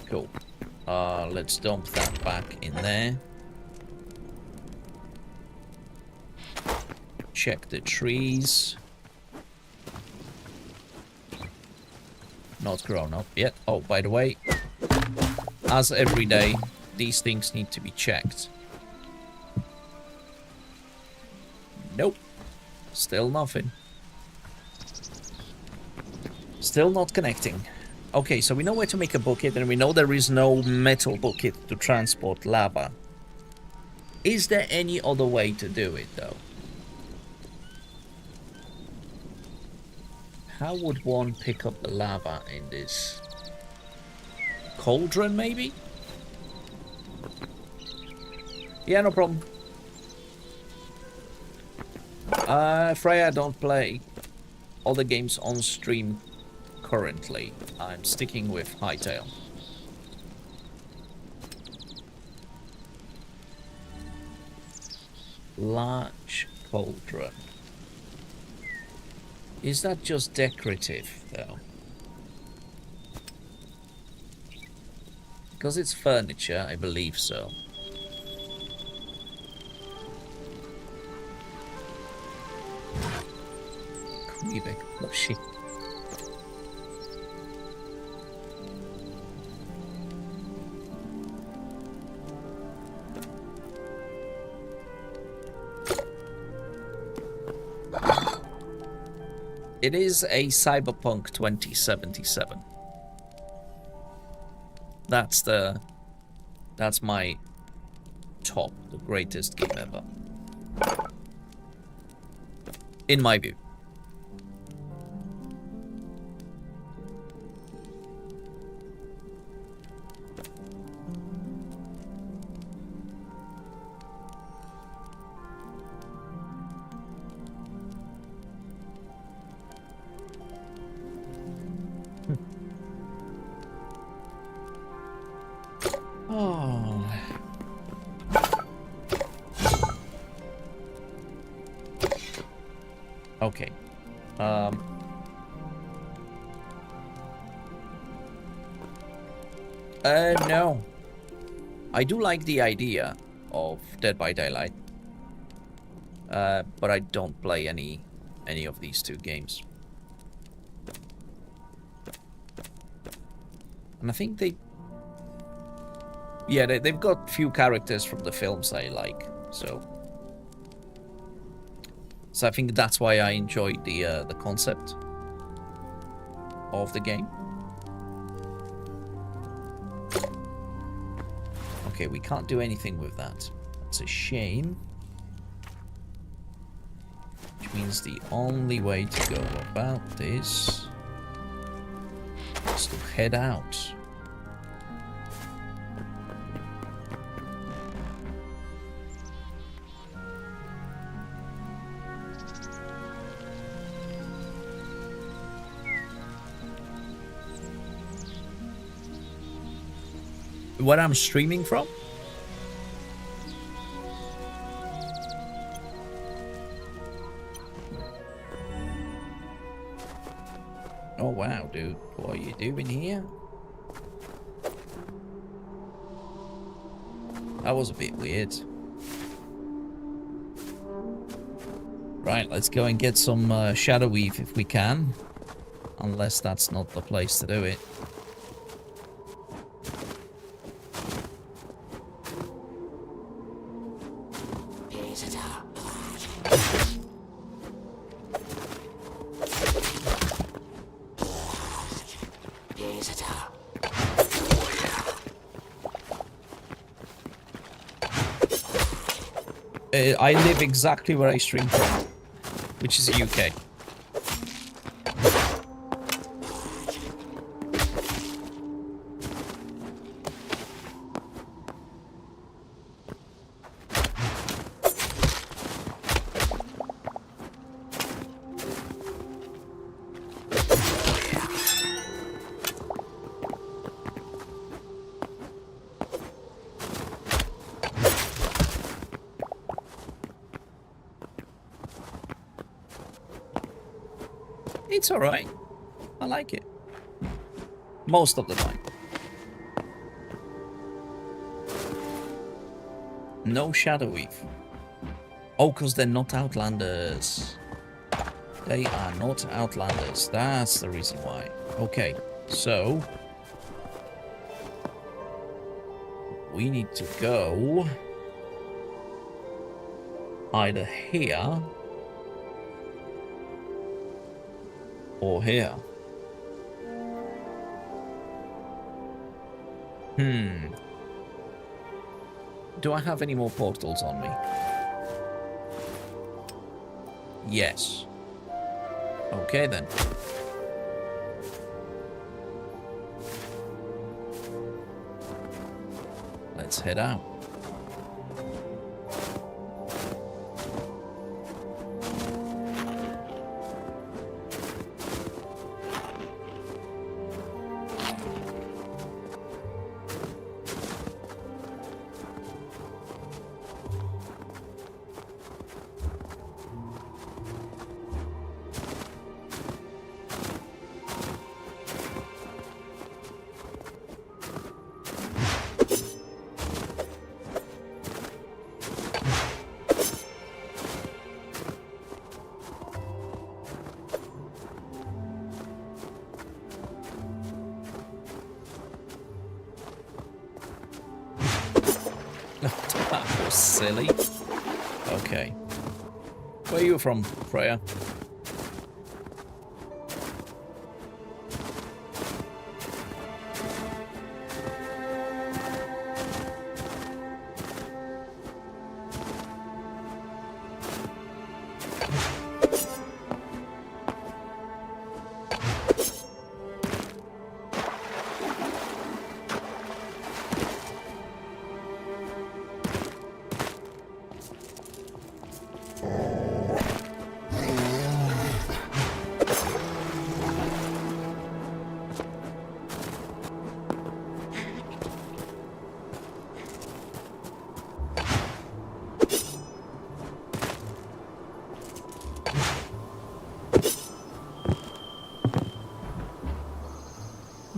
Cool. Let's dump that back in there. Check the trees. Not grown up yet. Oh, by the way, as every day, these things need to be checked. Nope. Still nothing. Still not connecting. Okay, so we know where to make a bucket, and we know there is no metal bucket to transport lava. Is there any other way to do it, though? How would one pick up the lava in this? Cauldron, maybe? Yeah, no problem. Freya, I don't play other games on stream currently. I'm sticking with Hytale. Large cauldron. Is that just decorative, though? Because it's furniture, I believe so. Quebec. Oh, shit. It is a Cyberpunk 2077. That's my top, the greatest game ever. In my view. Oh. Okay. No. I do like the idea of Dead by Daylight. But I don't play any of these two games. And I think they've got few characters from the films I like, so I think that's why I enjoyed the concept of the game. Okay, we can't do anything with that. It's a shame. Which means the only way to go about this is to head out. What I'm streaming from? Oh wow, dude. What are you doing here? That was a bit weird. Right, let's go and get some Shadow Weave if we can. Unless that's not the place to do it. I live exactly where I stream from, which is the UK. It's alright. I like it. Most of the time. No Shadow Weave. Oh, because they're not Outlanders. They are not Outlanders. That's the reason why. Okay, so we need to go either here or here. Do I have any more portals on me? Yes. Okay then. Let's head out. silly. Okay. Where are you from, Freya?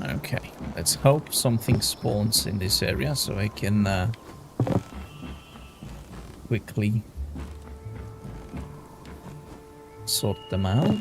Okay, let's hope something spawns in this area so I can quickly sort them out.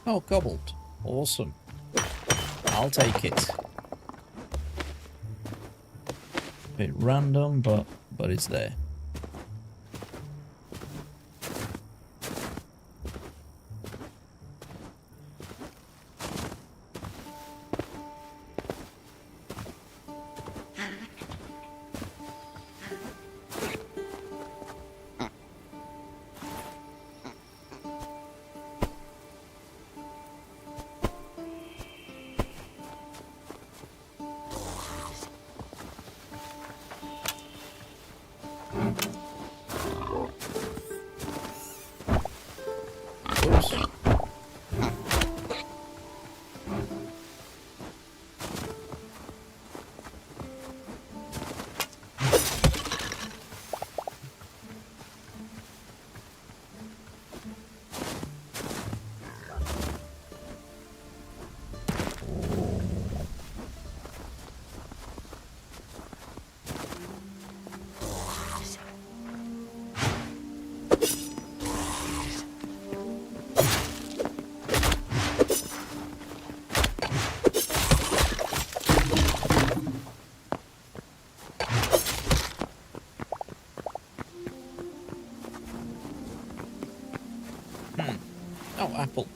Oh, cobbled. Awesome. I'll take it. Bit random, but it's there. Oops. Oh, apple.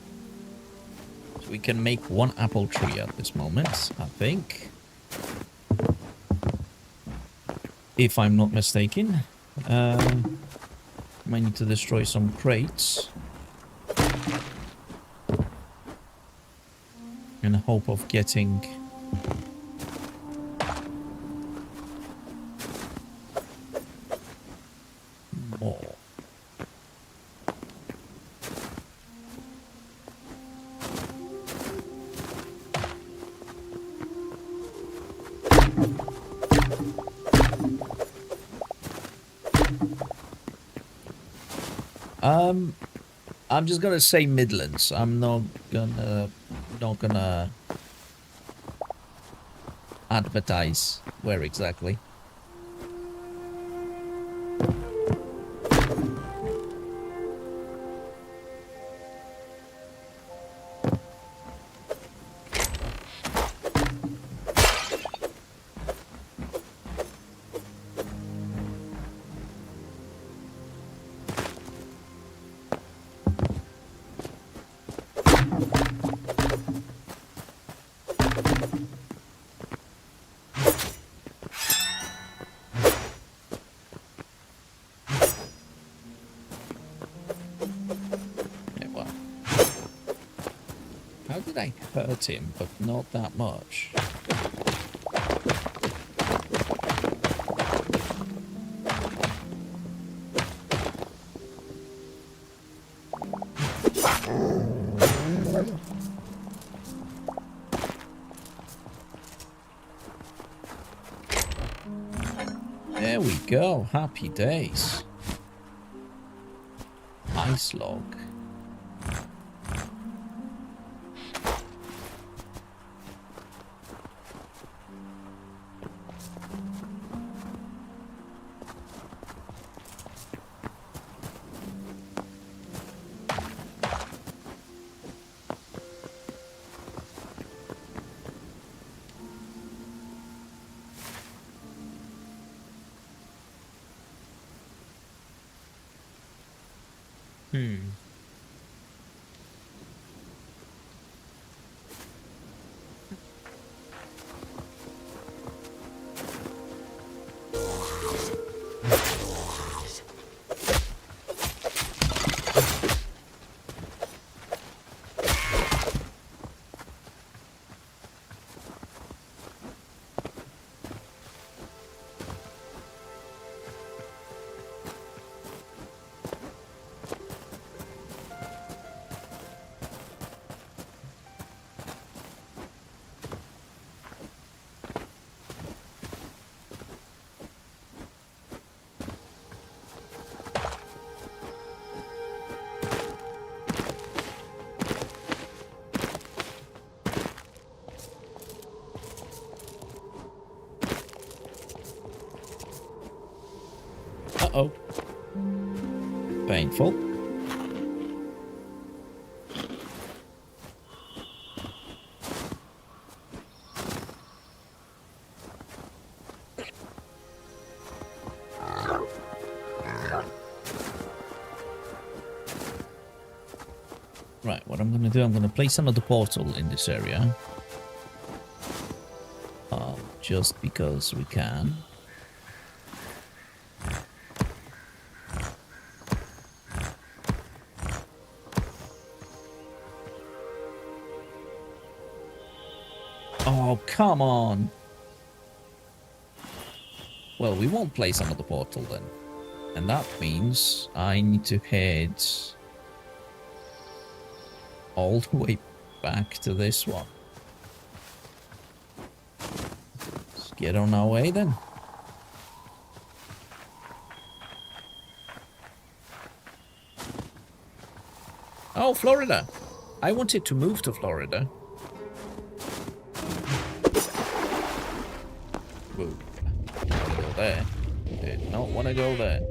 So we can make one apple tree at this moment, I think. If I'm not mistaken. Might need to destroy some crates. In the hope of getting more. I'm just gonna say Midlands. I'm not gonna advertise where exactly. How did I hurt him, but not that much? There we go. Happy days. Ice log. Uh-oh. Painful. Right, what I'm going to do, I'm going to place another portal in this area. Just because we can. Oh, come on. Well, we won't place another portal then. And that means I need to head all the way back to this one. Let's get on our way then. Oh, Florida. I wanted to move to Florida. Whoa. Go there. Did not want to go there.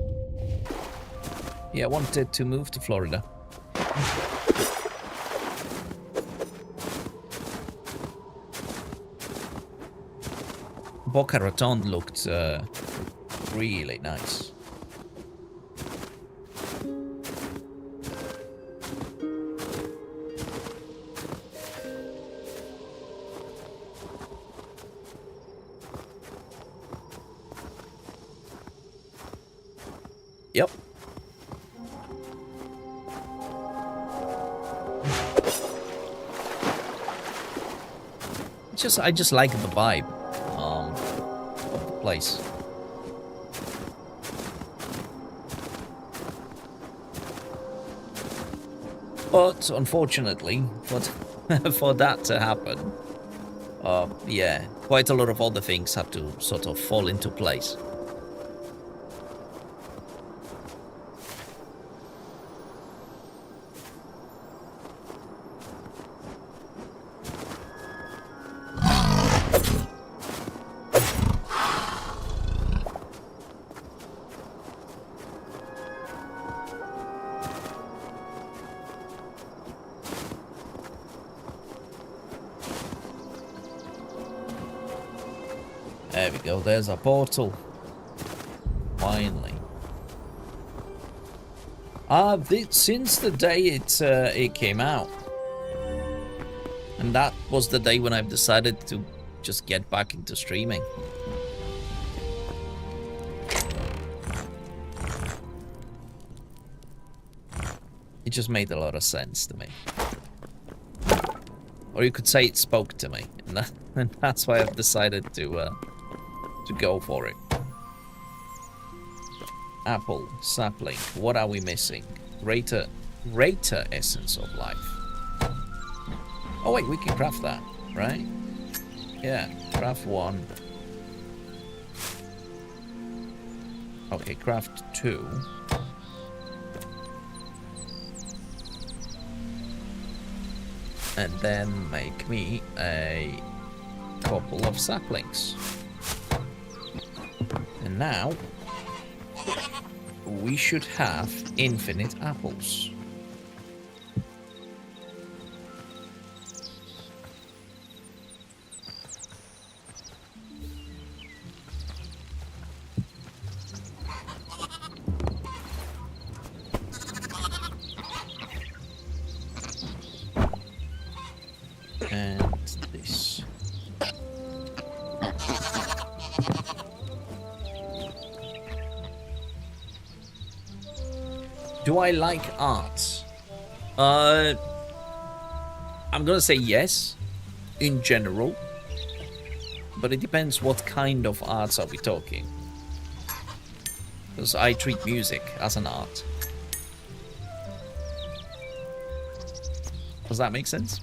Yeah, I wanted to move to Florida. Boca Raton looked really nice. Yep. I just like the vibe of the place. But unfortunately, for that to happen, yeah, quite a lot of other things have to sort of fall into place. There we go, there's a portal. Finally. Since the day it came out. And that was the day when I've decided to just get back into streaming. It just made a lot of sense to me. Or you could say it spoke to me. And that's why I've decided to go for it. Apple, sapling, what are we missing? Greater greater essence of life. Oh wait, we can craft that, right? Yeah, craft 1. Okay, craft 2. And then make me a couple of saplings. And now we should have infinite apples. And this. Do I like art? I'm gonna say yes, in general. But it depends what kind of arts are we talking. Because I treat music as an art. Does that make sense?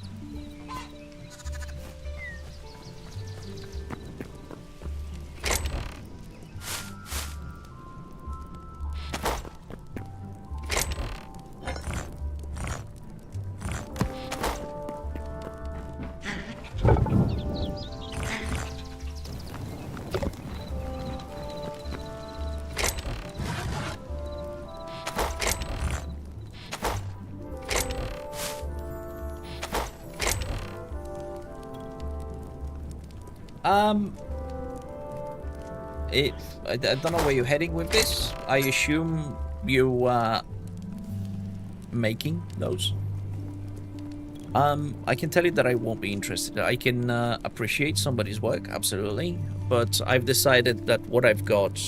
I don't know where you're heading with this. I assume you are making those. I can tell you that I won't be interested. I can appreciate somebody's work, absolutely, but I've decided that what I've got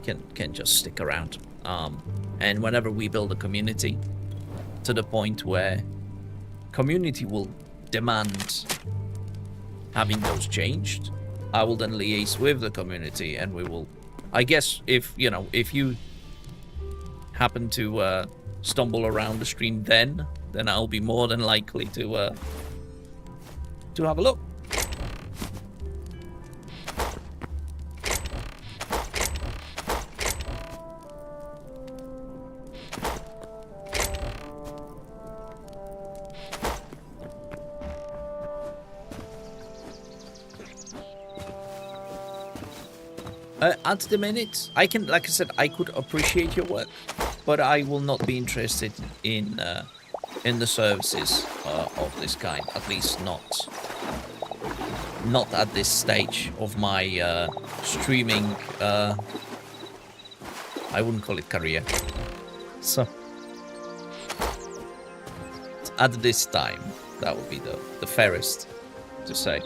can just stick around. And whenever we build a community to the point where community will demand having those changed, I will then liaise with the community, and we will, I guess, if you happen to stumble around the stream then I'll be more than likely to have a look. At the minute, I can, like I said, I could appreciate your work, but I will not be interested in the services of this kind. At least not at this stage of my streaming. I wouldn't call it career. So at this time, that would be the fairest to say.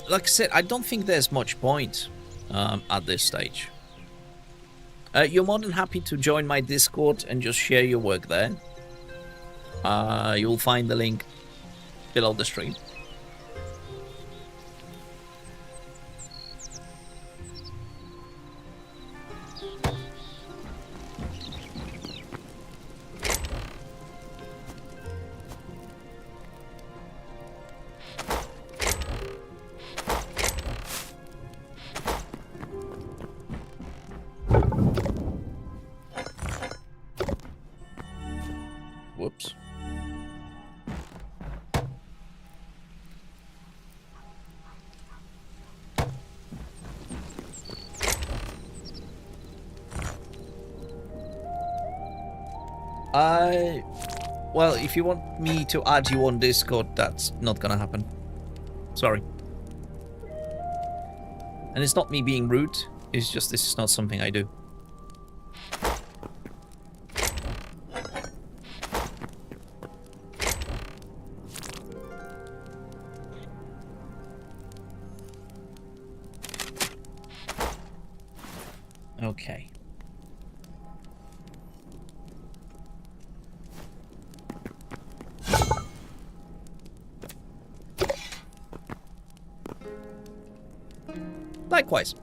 Like I said, I don't think there's much point at this stage. You're more than happy to join my Discord and just share your work there. You'll find the link below the stream. Whoops. Well, if you want me to add you on Discord, that's not gonna happen. Sorry. And it's not me being rude, it's just this is not something I do. Okay. Likewise.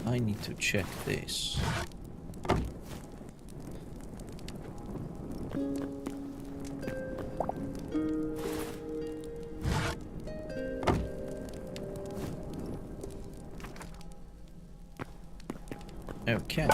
I need to check this. Okay.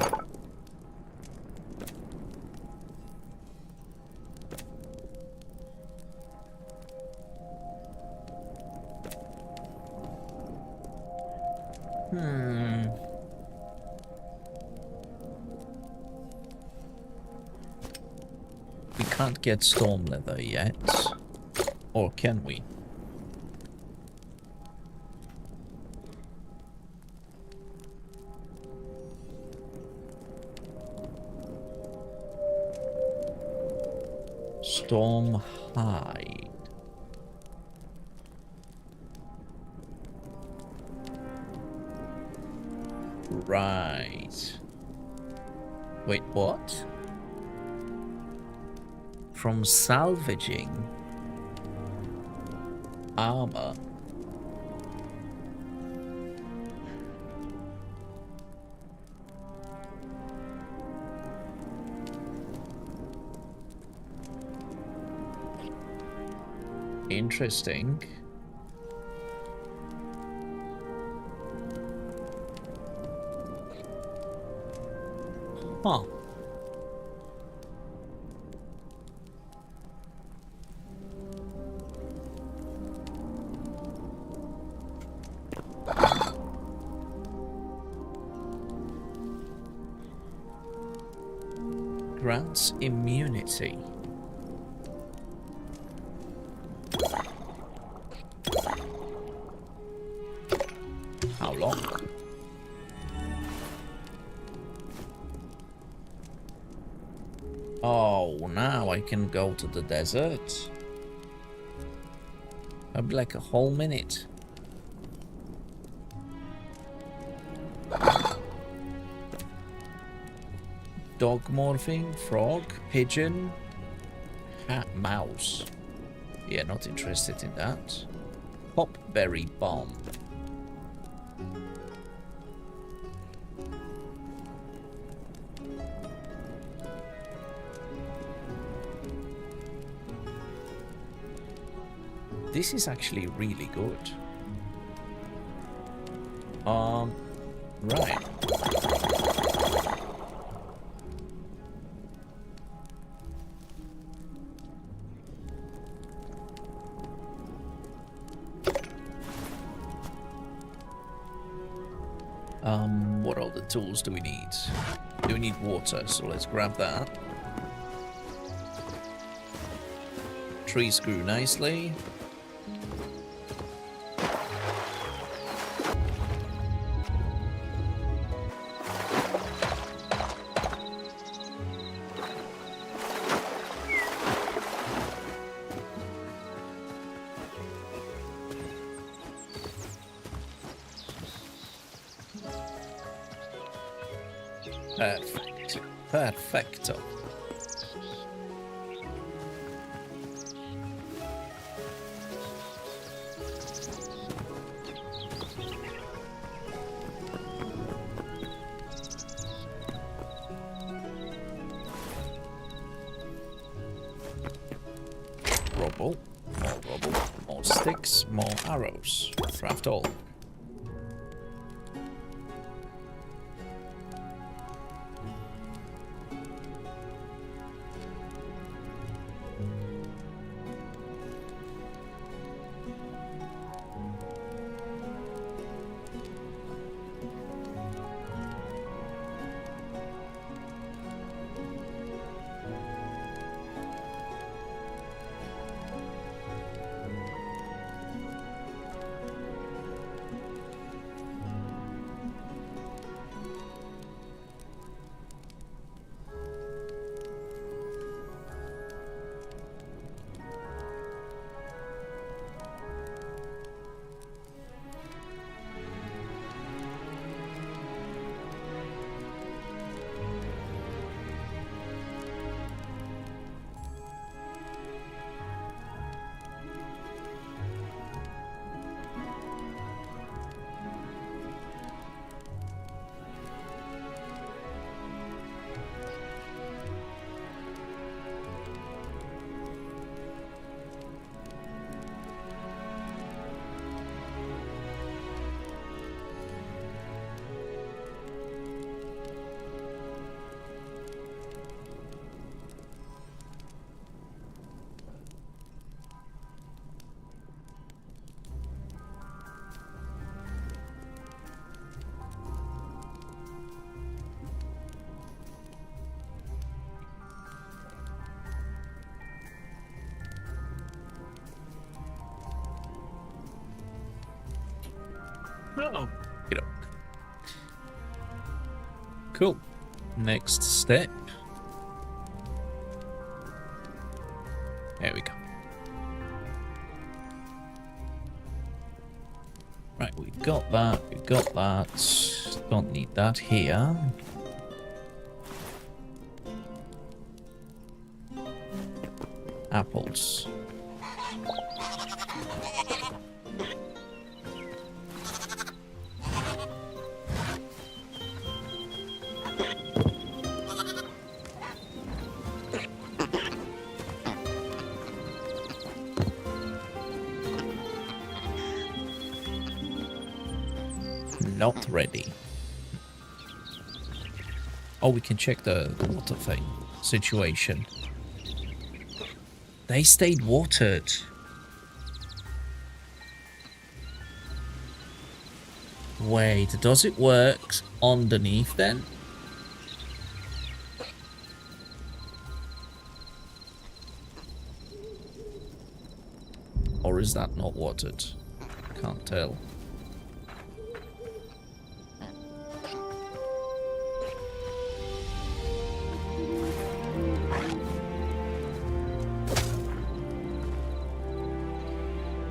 We can't get storm leather yet. Or can we? Storm hide. Right. Wait, what? From salvaging armor. Interesting. Huh. Grants immunity. How long? Oh, now I can go to the desert. That'd be like a whole minute. Dog morphing, frog, pigeon, cat, mouse. Yeah, not interested in that. Popberry bomb. This is actually really good. Right. What other tools do we need? Do we need water? So let's grab that. Tree screw nicely. Perfect. Perfecto. Rubble, more sticks, more arrows. Craft all. Oh. You know. Cool. Next step. There we go. Right, we've got that. We've got that. Don't need that here. Apples. Not ready. Oh, we can check the water thing situation. They stayed watered. Wait, does it work underneath then? Or is that not watered? Can't tell.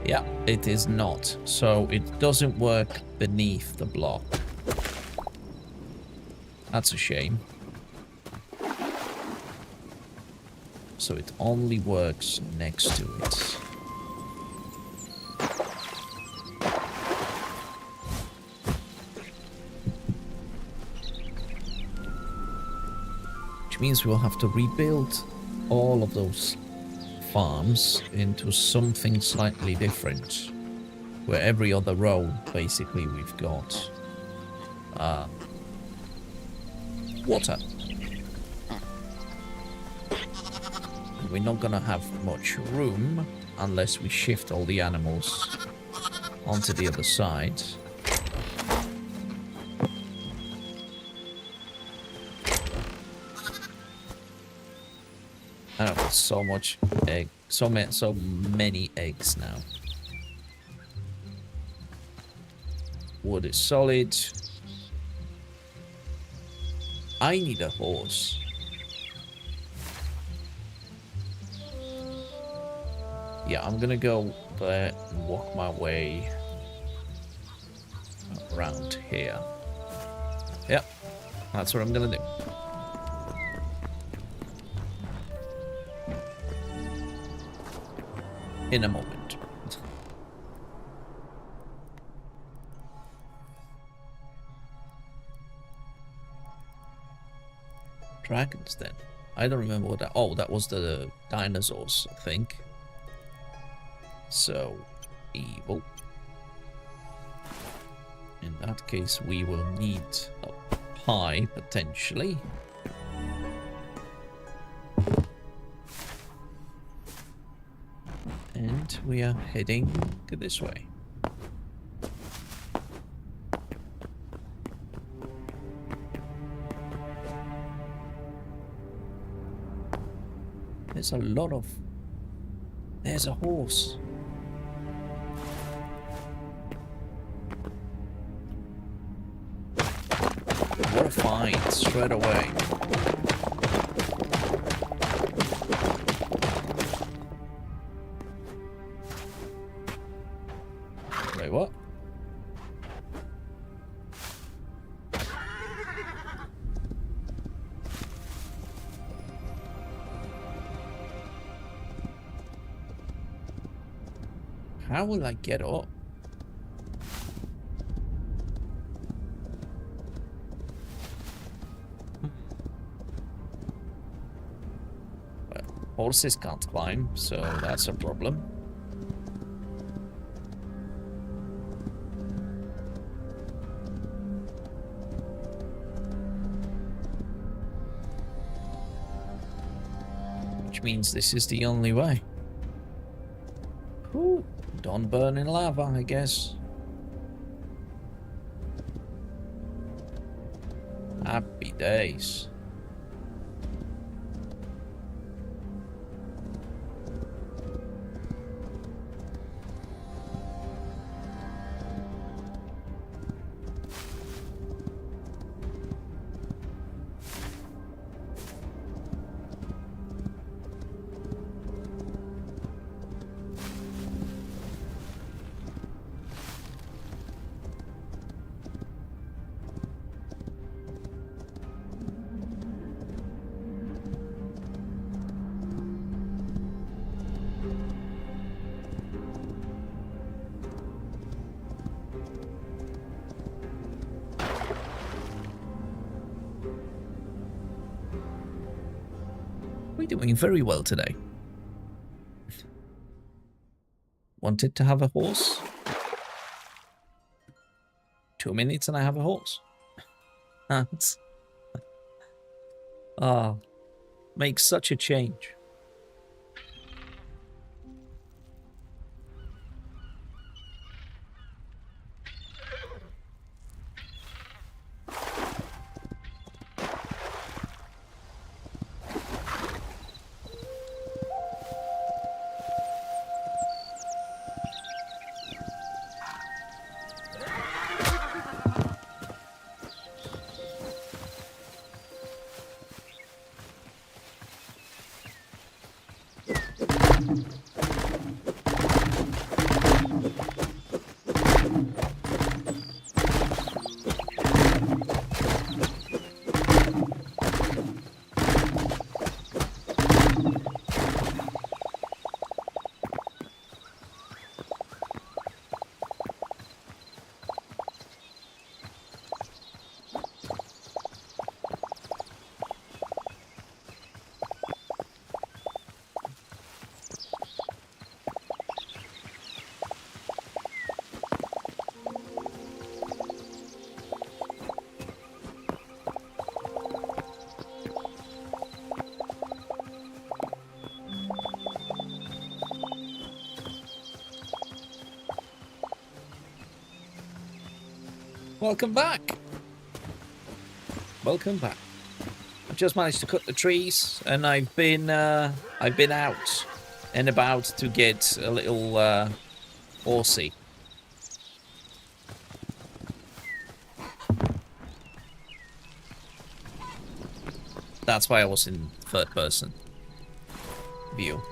Yeah, it is not. So it doesn't work beneath the block. That's a shame. So it only works next to it. Which means we'll have to rebuild all of those farms into something slightly different, where every other row basically we've got water. And we're not gonna have much room unless we shift all the animals onto the other side. I don't know, so much egg, so many eggs now. Wood is solid. I need a horse. Yeah, I'm gonna go there and walk my way around here. Yep, that's what I'm gonna do. In a moment. Dragons then. I don't remember what that... Oh, that was the dinosaurs, I think. So, evil. In that case, we will need a pie, potentially. And we are heading this way. There's a lot of... There's a horse. What a find, straight away. Wait, what? How will I get up? Well, horses can't climb, so that's a problem. Which means this is the only way. Ooh. Don't burn in lava, I guess. Happy days. We're doing very well today. Wanted to have a horse? 2 minutes and I have a horse. That's... Ah, makes such a change. Welcome back. Welcome back. I've just managed to cut the trees, and I've been out and about to get a little horsey. That's why I was in third person view.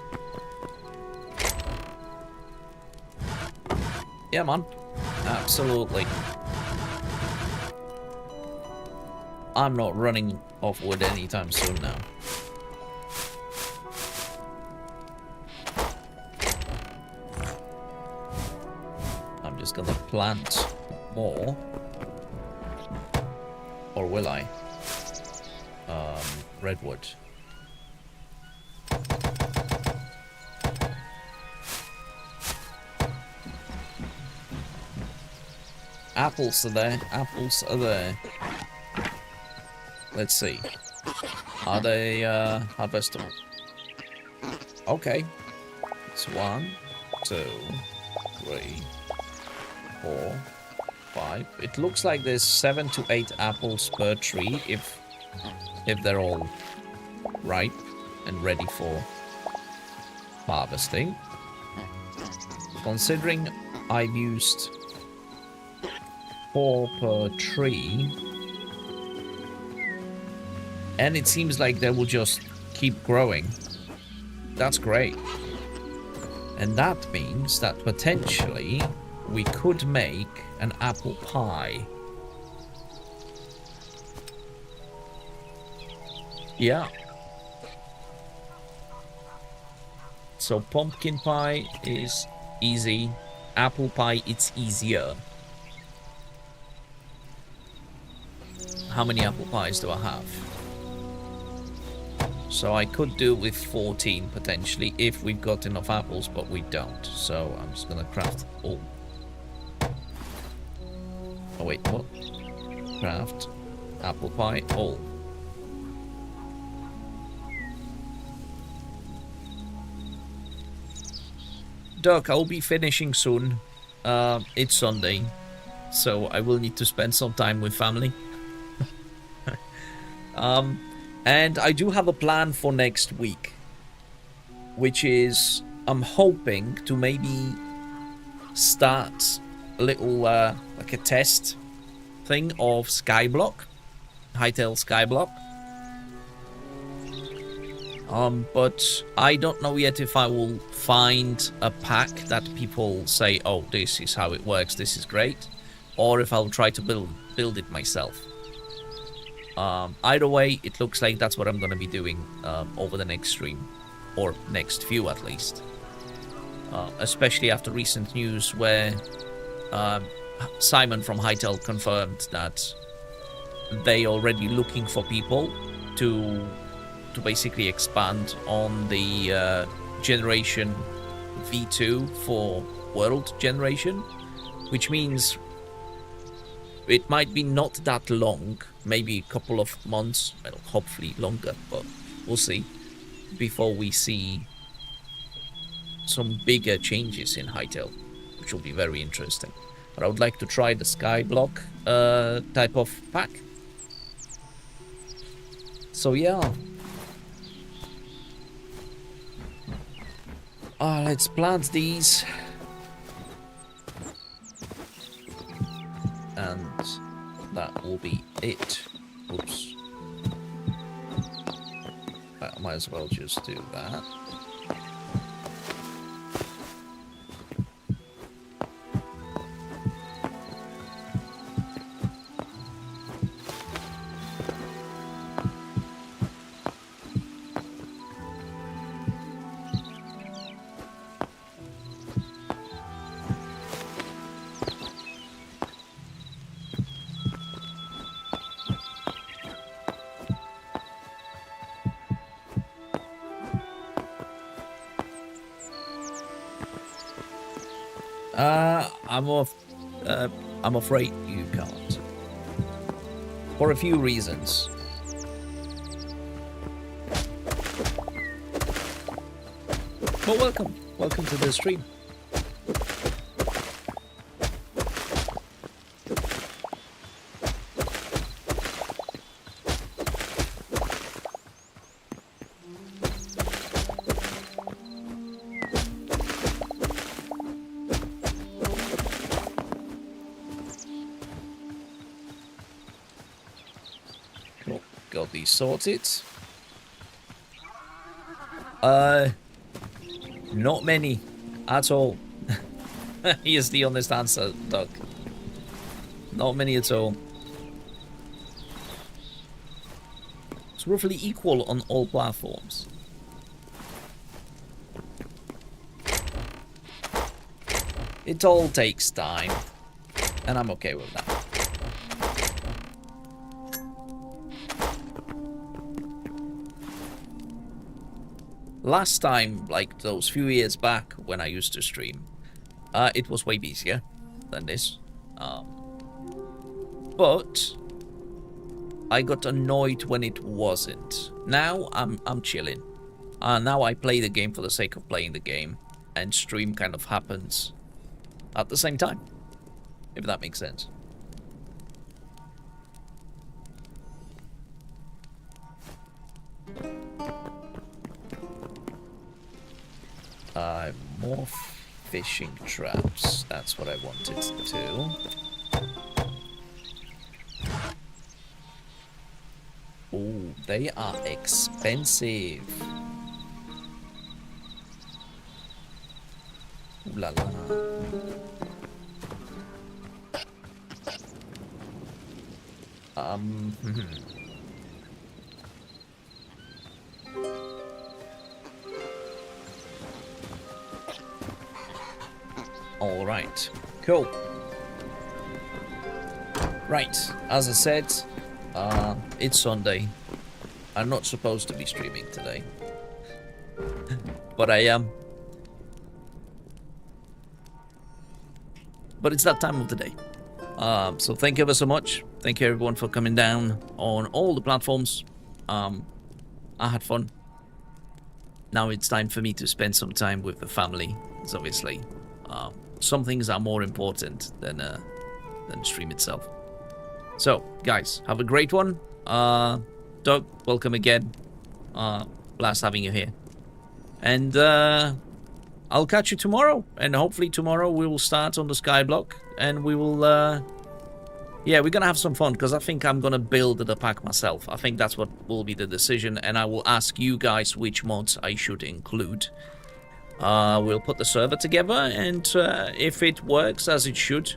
Yeah, man. Absolutely. I'm not running off wood anytime soon now. I'm just gonna plant more. Or will I? Redwood. Apples are there. Apples are there. Let's see. Are they harvestable? Okay. It's 1, 2, 3, 4, 5. It looks like there's 7 to 8 apples per tree if they're all ripe and ready for harvesting. Considering I've used 4 per tree, and it seems like they will just keep growing. That's great. And that means that potentially we could make an apple pie. Yeah. So pumpkin pie is easy. Apple pie, it's easier. How many apple pies do I have? So I could do with 14 potentially if we've got enough apples, but we don't. So I'm just gonna craft all. Oh wait, what? Craft apple pie all. Doc, I'll be finishing soon. It's Sunday, so I will need to spend some time with family. And I do have a plan for next week, which is I'm hoping to maybe start a little like a test thing of Skyblock, Hytale Skyblock. But I don't know yet if I will find a pack that people say, oh, this is how it works, this is great, or if I'll try to build it myself. Either way, it looks like that's what I'm going to be doing over the next stream, or next few at least. Especially after recent news where Simon from Hytale confirmed that they already looking for people to to basically expand on the generation V2 for world generation, which means it might be not that long, maybe a couple of months, well, hopefully longer, but we'll see, before we see some bigger changes in Hytale, which will be very interesting. But I would like to try the Skyblock type of pack. So yeah. Let's plant these. And that will be it. Oops. I might as well just do that. I'm afraid you can't. For a few reasons. Well, welcome. Welcome to the stream. Got these sorted. Not many at all. Here's the honest answer, Doug. Not many at all. It's roughly equal on all platforms. It all takes time, and I'm okay with that. Last time, like those few years back when I used to stream, it was way easier than this. But I got annoyed when it wasn't. Now I'm chilling. Now I play the game for the sake of playing the game, and stream kind of happens at the same time, if that makes sense. More fishing traps. That's what I wanted to do. Oh, they are expensive. Ooh la la. All right, cool. Right, as I said, it's Sunday. I'm not supposed to be streaming today, but I am. But it's that time of the day. So thank you ever so much. Thank you everyone for coming down on all the platforms. I had fun. Now it's time for me to spend some time with the family. It's obviously some things are more important than stream itself. So, guys, have a great one. Doug, welcome again. Blast having you here. And I'll catch you tomorrow. And hopefully tomorrow we will start on the Skyblock. And we will... yeah, we're going to have some fun. Because I think I'm going to build the pack myself. I think that's what will be the decision. And I will ask you guys which mods I should include. We'll put the server together, and if it works as it should,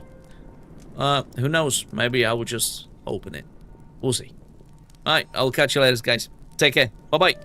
who knows, maybe I will just open it. We'll see. Alright, I'll catch you later, guys. Take care. Bye-bye.